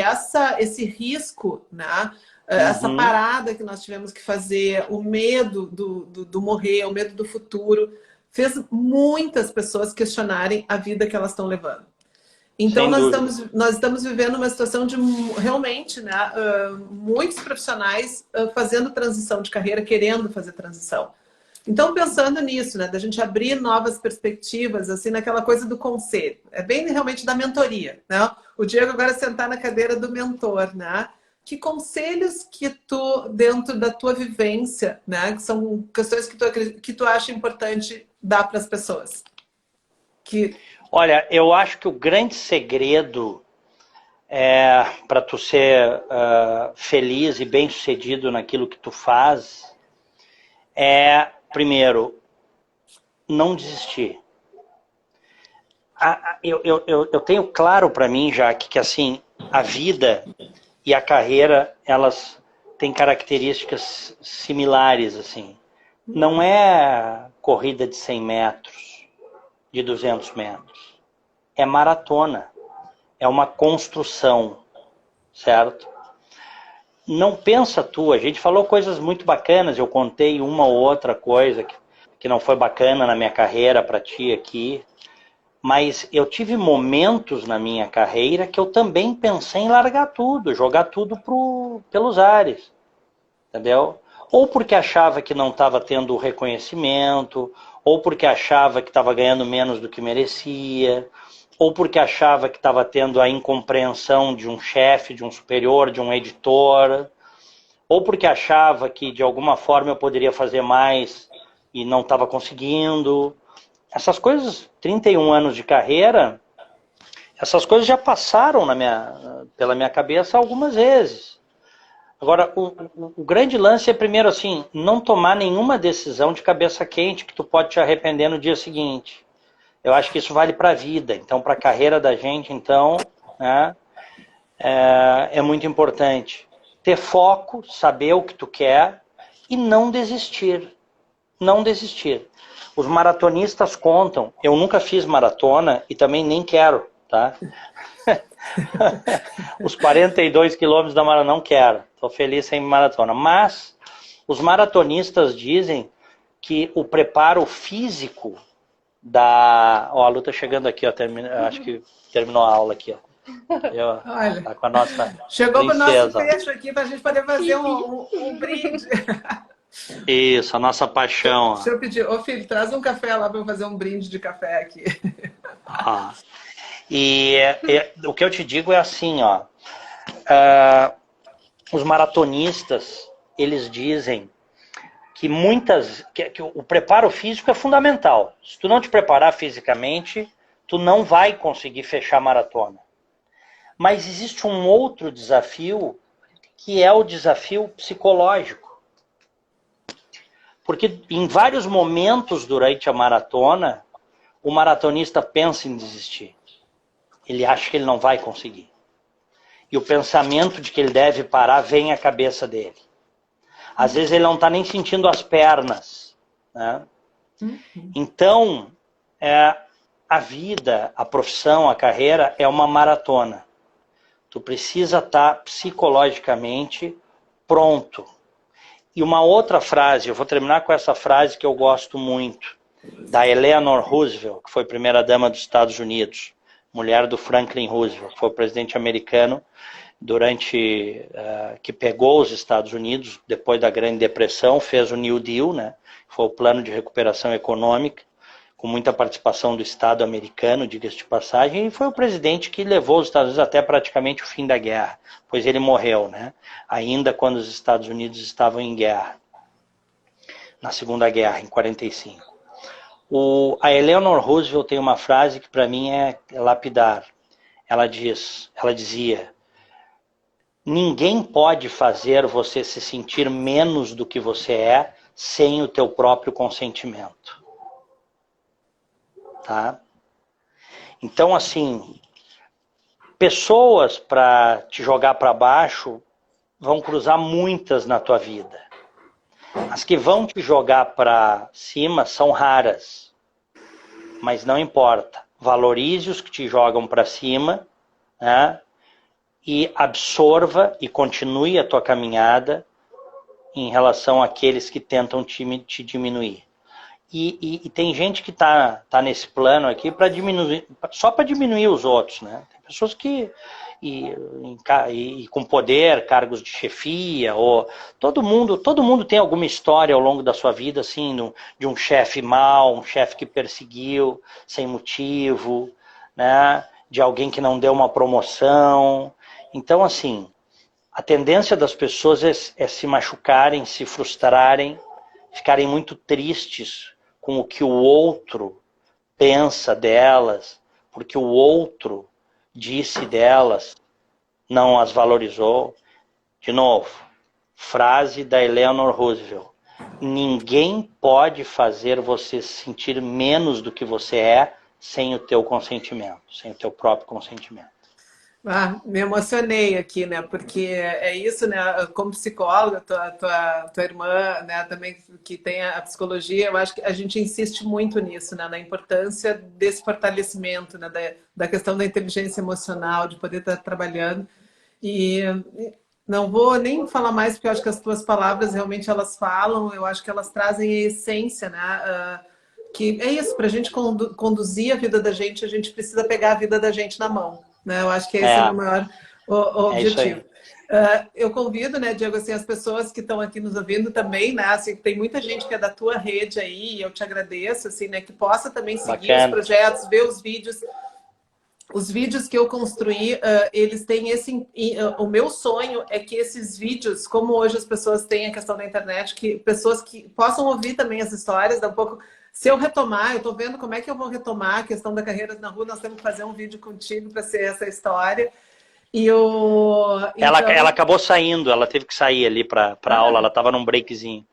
esse risco, né? Essa parada que nós tivemos que fazer, o medo do morrer, o medo do futuro, fez muitas pessoas questionarem a vida que elas estão levando. Então, nós estamos vivendo uma situação de realmente, né, muitos profissionais fazendo transição de carreira, querendo fazer transição. Então, pensando nisso, né, da gente abrir novas perspectivas, assim, naquela coisa do conselho. É bem realmente da mentoria, né? O Diego agora sentar na cadeira do mentor, né? Que conselhos que tu, dentro da tua vivência, né, que são questões que tu acha importante dar para as pessoas? Olha, eu acho que o grande segredo para tu ser feliz e bem-sucedido naquilo que tu faz é, primeiro, não desistir. Eu tenho claro para mim, Jaque, que assim, a vida e a carreira, elas têm características similares, assim. Não é corrida de 100 metros, de 200 metros. É maratona. É uma construção, certo? Não pensa tu, a gente falou coisas muito bacanas, eu contei uma ou outra coisa que não foi bacana na minha carreira para ti aqui, mas eu tive momentos na minha carreira que eu também pensei em largar tudo, jogar tudo pelos ares. entendeu? Ou porque achava que não estava tendo o reconhecimento, ou porque achava que estava ganhando menos do que merecia, ou porque achava que estava tendo a incompreensão de um chefe, de um superior, de um editor, ou porque achava que de alguma forma eu poderia fazer mais e não estava conseguindo. Essas coisas, 31 anos de carreira, essas coisas já passaram pela minha cabeça algumas vezes. Agora, o grande lance é, primeiro, assim, não tomar nenhuma decisão de cabeça quente que tu pode te arrepender no dia seguinte. Eu acho que isso vale para a vida. Então, para a carreira da gente, então, né, é muito importante. Ter foco, saber o que tu quer e não desistir. Não desistir. Os maratonistas contam. Eu nunca fiz maratona e também nem quero, tá? Os 42 quilômetros da maratona, não quero. Estou feliz sem maratona. Mas os maratonistas dizem que o preparo físico Ó, a Lu tá chegando aqui, ó. Acho que terminou a aula aqui, ó. Olha, tá com a nossa chegou princesa. o nosso peixe aqui para a gente poder fazer um brinde. Isso, a nossa paixão. Deixa eu pedir. Ô, filho, traz um café lá para eu fazer um brinde de café aqui. E o que eu te digo é assim, ó. Os maratonistas, eles dizem que que o preparo físico é fundamental. Se tu não te preparar fisicamente, tu não vai conseguir fechar a maratona. Mas existe um outro desafio, que é o desafio psicológico. Porque em vários momentos durante a maratona, o maratonista pensa em desistir. Ele acha que ele não vai conseguir. E o pensamento de que ele deve parar vem à cabeça dele. Às vezes ele não está nem sentindo as pernas, né? Então, a vida, a profissão, a carreira é uma maratona. Tu precisa estar psicologicamente pronto. E uma outra frase, eu vou terminar com essa frase que eu gosto muito, da Eleanor Roosevelt, que foi primeira-dama dos Estados Unidos, mulher do Franklin Roosevelt, que foi o presidente americano que pegou os Estados Unidos depois da Grande Depressão, fez o New Deal, né? Foi o plano de recuperação econômica, com muita participação do Estado americano, diga-se de passagem, e foi o presidente que levou os Estados Unidos até praticamente o fim da guerra, pois ele morreu, né? Ainda quando os Estados Unidos estavam em guerra, na Segunda Guerra, em 45. A Eleanor Roosevelt tem uma frase que para mim é lapidar. Ela dizia: ninguém pode fazer você se sentir menos do que você é sem o teu próprio consentimento. Tá? Então, assim, pessoas para te jogar para baixo vão cruzar muitas na tua vida. As que vão te jogar para cima são raras. Mas não importa. Valorize os que te jogam para cima, né? E absorva e continue a tua caminhada em relação àqueles que tentam te diminuir. E tem gente que tá nesse plano aqui para diminuir, só para diminuir os outros, né? Tem pessoas que com poder, cargos de chefia, ou todo mundo tem alguma história ao longo da sua vida, assim, de um chefe mau, um chefe que perseguiu sem motivo, né? De alguém que não deu uma promoção. Então, assim, a tendência das pessoas é se machucarem, se frustrarem, ficarem muito tristes com o que o outro pensa delas, porque o outro disse delas, não as valorizou. De novo, frase da Eleanor Roosevelt: ninguém pode fazer você se sentir menos do que você é sem o teu consentimento, sem o teu próprio consentimento. Me emocionei aqui, né? Porque é isso, né? Como psicóloga, tua irmã, né? Também que tem a psicologia, eu acho que a gente insiste muito nisso, né? Na importância desse fortalecimento, né? Da questão da inteligência emocional, de poder estar trabalhando. E não vou nem falar mais, porque eu acho que as tuas palavras realmente elas falam, eu acho que elas trazem a essência, né? Que é isso, para a gente conduzir a vida da gente, a gente precisa pegar a vida da gente na mão. Né? Eu acho que esse é o meu maior objetivo. Eu convido, né, Diego, assim, as pessoas que estão aqui nos ouvindo também, né, assim, tem muita gente que é da tua rede aí, e eu te agradeço, assim, né, que possa também seguir os Bacana. projetos, ver os vídeos. Os vídeos que eu construí, eles têm esse... o meu sonho é que esses vídeos, como hoje as pessoas têm a questão da internet, que pessoas que possam ouvir também as histórias, dá um pouco... Se eu retomar, eu estou vendo como é que eu vou retomar a questão da Carreiras na Rua, nós temos que fazer um vídeo contigo para ser essa história. E ela acabou saindo, ela teve que sair ali para aula, ela estava num breakzinho.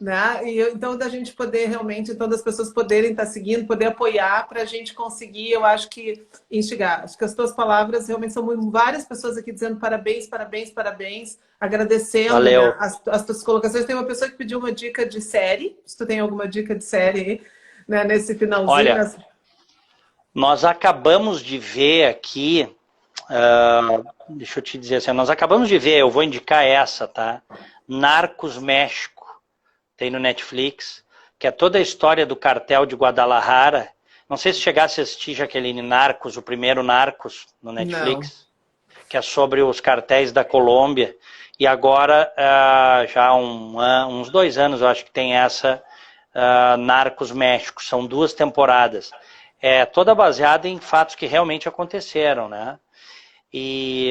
Né? Então, da gente poder realmente, então, das pessoas poderem estar seguindo, poder apoiar para a gente conseguir, eu acho que, instigar. Acho que as tuas palavras realmente são várias pessoas aqui dizendo parabéns, parabéns, parabéns, agradecendo, né, as tuas colocações. Tem uma pessoa que pediu uma dica de série, se tu tem alguma dica de série aí, né, nesse finalzinho. Olha, nós acabamos de ver aqui, deixa eu te dizer assim, nós acabamos de ver, eu vou indicar essa, tá? Narcos México. Tem no Netflix, que é toda a história do cartel de Guadalajara. Não sei se chegasse a assistir, Jaqueline, Narcos, o primeiro Narcos no Netflix, que é sobre os cartéis da Colômbia. E agora, já há uns 2 anos, eu acho que tem essa Narcos México. São 2 temporadas. É toda baseada em fatos que realmente aconteceram, né? E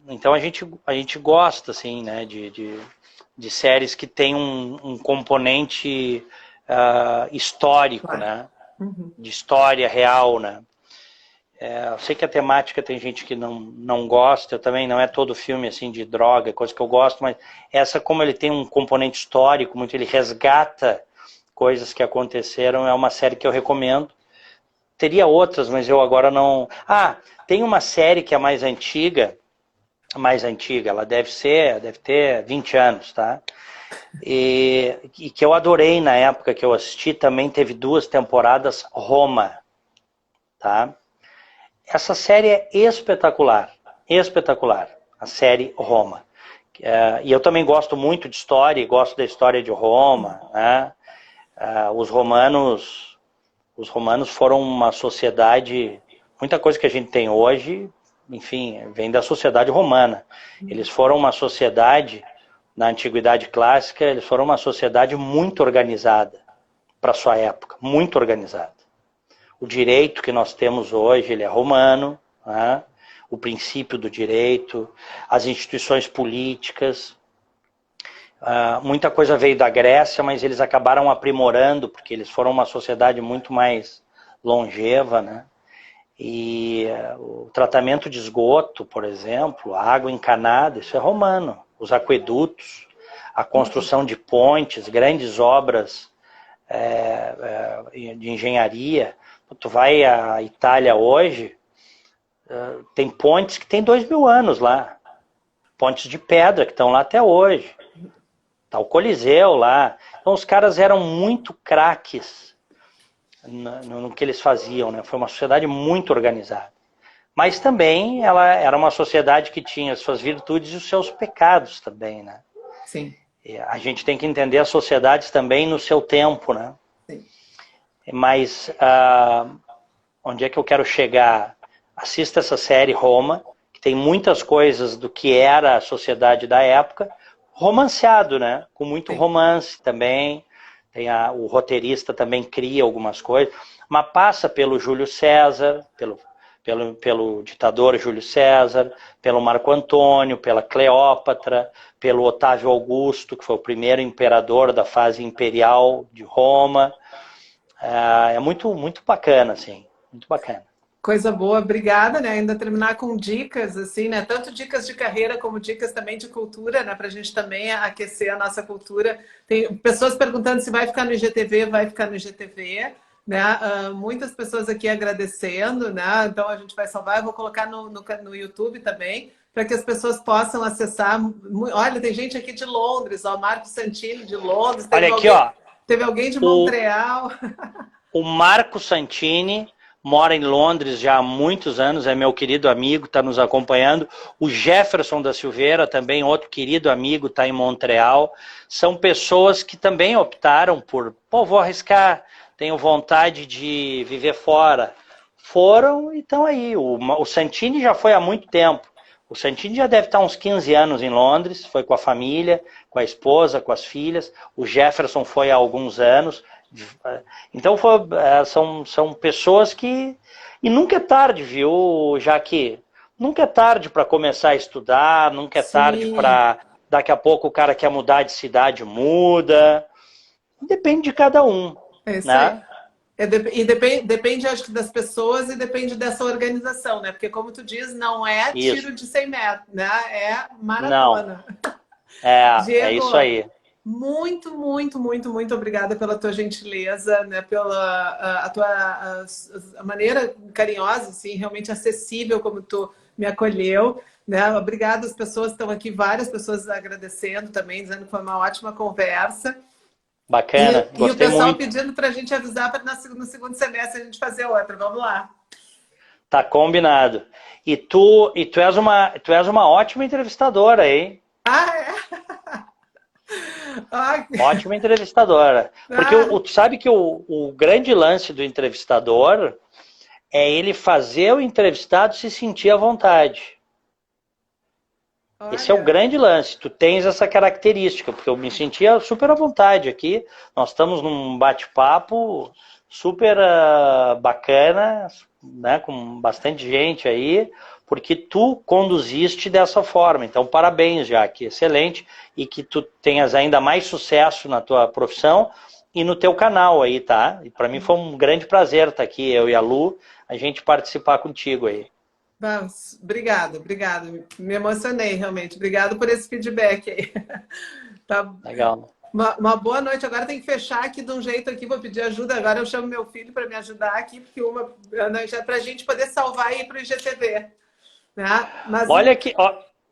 então a gente gosta, assim, né, de séries que tem um componente histórico, né? De história real, né? Eu sei que a temática tem gente que não gosta, eu também não é todo filme assim de droga, coisa que eu gosto, mas essa, como ele tem um componente histórico, muito, ele resgata coisas que aconteceram, é uma série que eu recomendo. Teria outras, mas eu agora não... tem uma série que é mais antiga, ela deve ter 20 anos, tá? E que eu adorei na época que eu assisti, também teve 2 temporadas, Roma, tá? Essa série é espetacular, a série Roma. E eu também gosto muito de história, gosto da história de Roma, né? Os romanos foram uma sociedade, muita coisa que a gente tem hoje, enfim, vem da sociedade romana. Eles foram uma sociedade, na Antiguidade Clássica, eles foram uma sociedade muito organizada para sua época, muito organizada. O direito que nós temos hoje, ele é romano, né? O princípio do direito, as instituições políticas, muita coisa veio da Grécia, mas eles acabaram aprimorando, porque eles foram uma sociedade muito mais longeva, né? E o tratamento de esgoto, por exemplo, a água encanada, isso é romano. Os aquedutos, a construção de pontes, grandes obras de engenharia. Tu vai à Itália hoje, tem pontes que tem 2000 anos lá. Pontes de pedra que estão lá até hoje. Tá o Coliseu lá. Então os caras eram muito craques no que eles faziam, né? Foi uma sociedade muito organizada. Mas também ela era uma sociedade que tinha as suas virtudes e os seus pecados também, né? Sim. E a gente tem que entender as sociedades também no seu tempo, né? Sim. Mas onde é que eu quero chegar? Assista essa série Roma, que tem muitas coisas do que era a sociedade da época, romanceado, né? Com muito romance também. O roteirista também cria algumas coisas, mas passa pelo Júlio César, pelo ditador Júlio César, pelo Marco Antônio, pela Cleópatra, pelo Otávio Augusto, que foi o primeiro imperador da fase imperial de Roma. É muito, muito bacana, assim, muito bacana. Coisa boa, obrigada, né? Ainda terminar com dicas, assim, né? Tanto dicas de carreira como dicas também de cultura, né? Para a gente também aquecer a nossa cultura. Tem pessoas perguntando se vai ficar no IGTV, vai ficar no IGTV, né? Muitas pessoas aqui agradecendo, né? Então a gente vai salvar, eu vou colocar no YouTube também, para que as pessoas possam acessar. Olha, tem gente aqui de Londres, ó, Marco Santini de Londres. Olha aqui, ó. Teve alguém de Montreal. O Marco Santini mora em Londres já há muitos anos, é meu querido amigo, está nos acompanhando. O Jefferson da Silveira, também outro querido amigo, está em Montreal. São pessoas que também optaram por, vou arriscar, tenho vontade de viver fora. Foram e estão aí. O Santini já foi há muito tempo. O Santini já deve estar uns 15 anos em Londres, foi com a família, com a esposa, com as filhas. O Jefferson foi há alguns anos. Então são pessoas que... E nunca é tarde, viu, Jaque? Nunca é tarde para começar a estudar, nunca é tarde Sim, para... Daqui a pouco o cara quer mudar de cidade, muda. Depende de cada um, é isso aí. né? E depende, acho que, das pessoas e depende dessa organização, né? Porque, como tu diz, não é Isso. tiro de 100 metros, né? É Não, maratona. é Diego, isso aí. muito, muito, muito, muito obrigada pela tua gentileza, né? Pela a tua a maneira carinhosa, assim, realmente acessível como tu me acolheu, né? Obrigada, as pessoas estão aqui, várias pessoas agradecendo também, dizendo que foi uma ótima conversa. Bacana, E o gostei pessoal muito. pedindo para a gente avisar para no segundo semestre a gente fazer outra. Vamos lá. Tá combinado. E tu és uma ótima entrevistadora, hein? Ah, é? Ah, Ótima entrevistadora. Porque ah, tu sabe que o grande lance do entrevistador é ele fazer o entrevistado se sentir à vontade. Esse é o olha, grande lance. Tu tens essa característica, porque eu me sentia super à vontade aqui. Nós estamos num bate-papo super bacana, né, com bastante gente aí, porque tu conduziste dessa forma. Então, parabéns, Jaque, excelente, e que tu tenhas ainda mais sucesso na tua profissão e no teu canal aí, tá? E para mim foi um grande prazer estar aqui, eu e a Lu, a gente participar contigo aí. vamos. Obrigada, obrigada. Me emocionei, realmente. Obrigada por esse feedback aí. Tá. Legal. Uma boa noite. Agora tem que fechar aqui de um jeito aqui. Vou pedir ajuda. Agora eu chamo meu filho para me ajudar aqui, porque para a gente poder salvar aí para o IGTV. Né? Mas Olha que,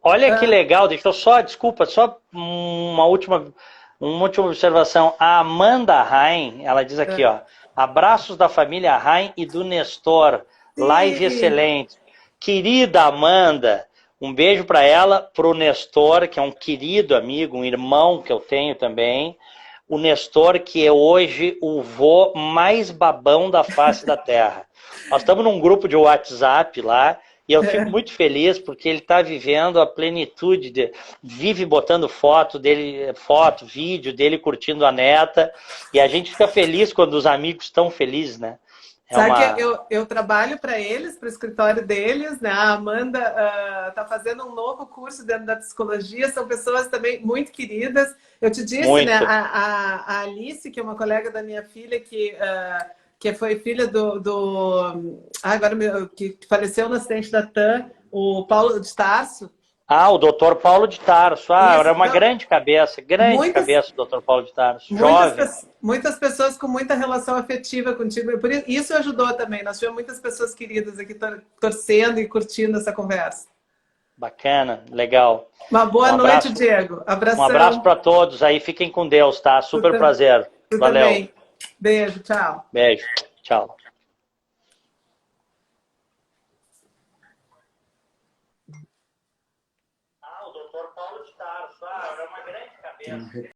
olha que ah, legal, deixa eu só, desculpa, só uma última observação. A Amanda Rain, ela diz aqui, ó, abraços da família Rain e do Nestor, live sim. excelente. Querida Amanda, um beijo para ela, pro Nestor, que é um querido amigo, um irmão que eu tenho também. O Nestor, que é hoje o vô mais babão da face da terra. Nós estamos num grupo de WhatsApp lá, e eu fico muito feliz porque ele está vivendo a plenitude, vive botando foto dele, foto, vídeo dele curtindo a neta, e a gente fica feliz quando os amigos estão felizes, né? É Sabe que uma... eu trabalho para eles, para o escritório deles, né? A Amanda está fazendo um novo curso dentro da psicologia, são pessoas também muito queridas. Eu te disse, né? Muito. A Alice, que é uma colega da minha filha, que foi filha agora que faleceu no acidente da TAM, o Paulo de Tarso. Ah, o doutor Paulo de Tarso. Ah, Isso, era uma então, grande muitas, cabeça o doutor Paulo de Tarso. Jovem. muitas pessoas com muita relação afetiva contigo. E por isso ajudou também. Nós tivemos muitas pessoas queridas aqui torcendo e curtindo essa conversa. Bacana, legal. Uma boa Um noite, abraço, Diego. um abraço Abração. para todos aí. Fiquem com Deus, tá? Tu, Super prazer. tu Valeu. também. Beijo, tchau. Beijo. Tchau. Ah, o doutor Paulo de Tarso. Ah, era uma grande cabeça.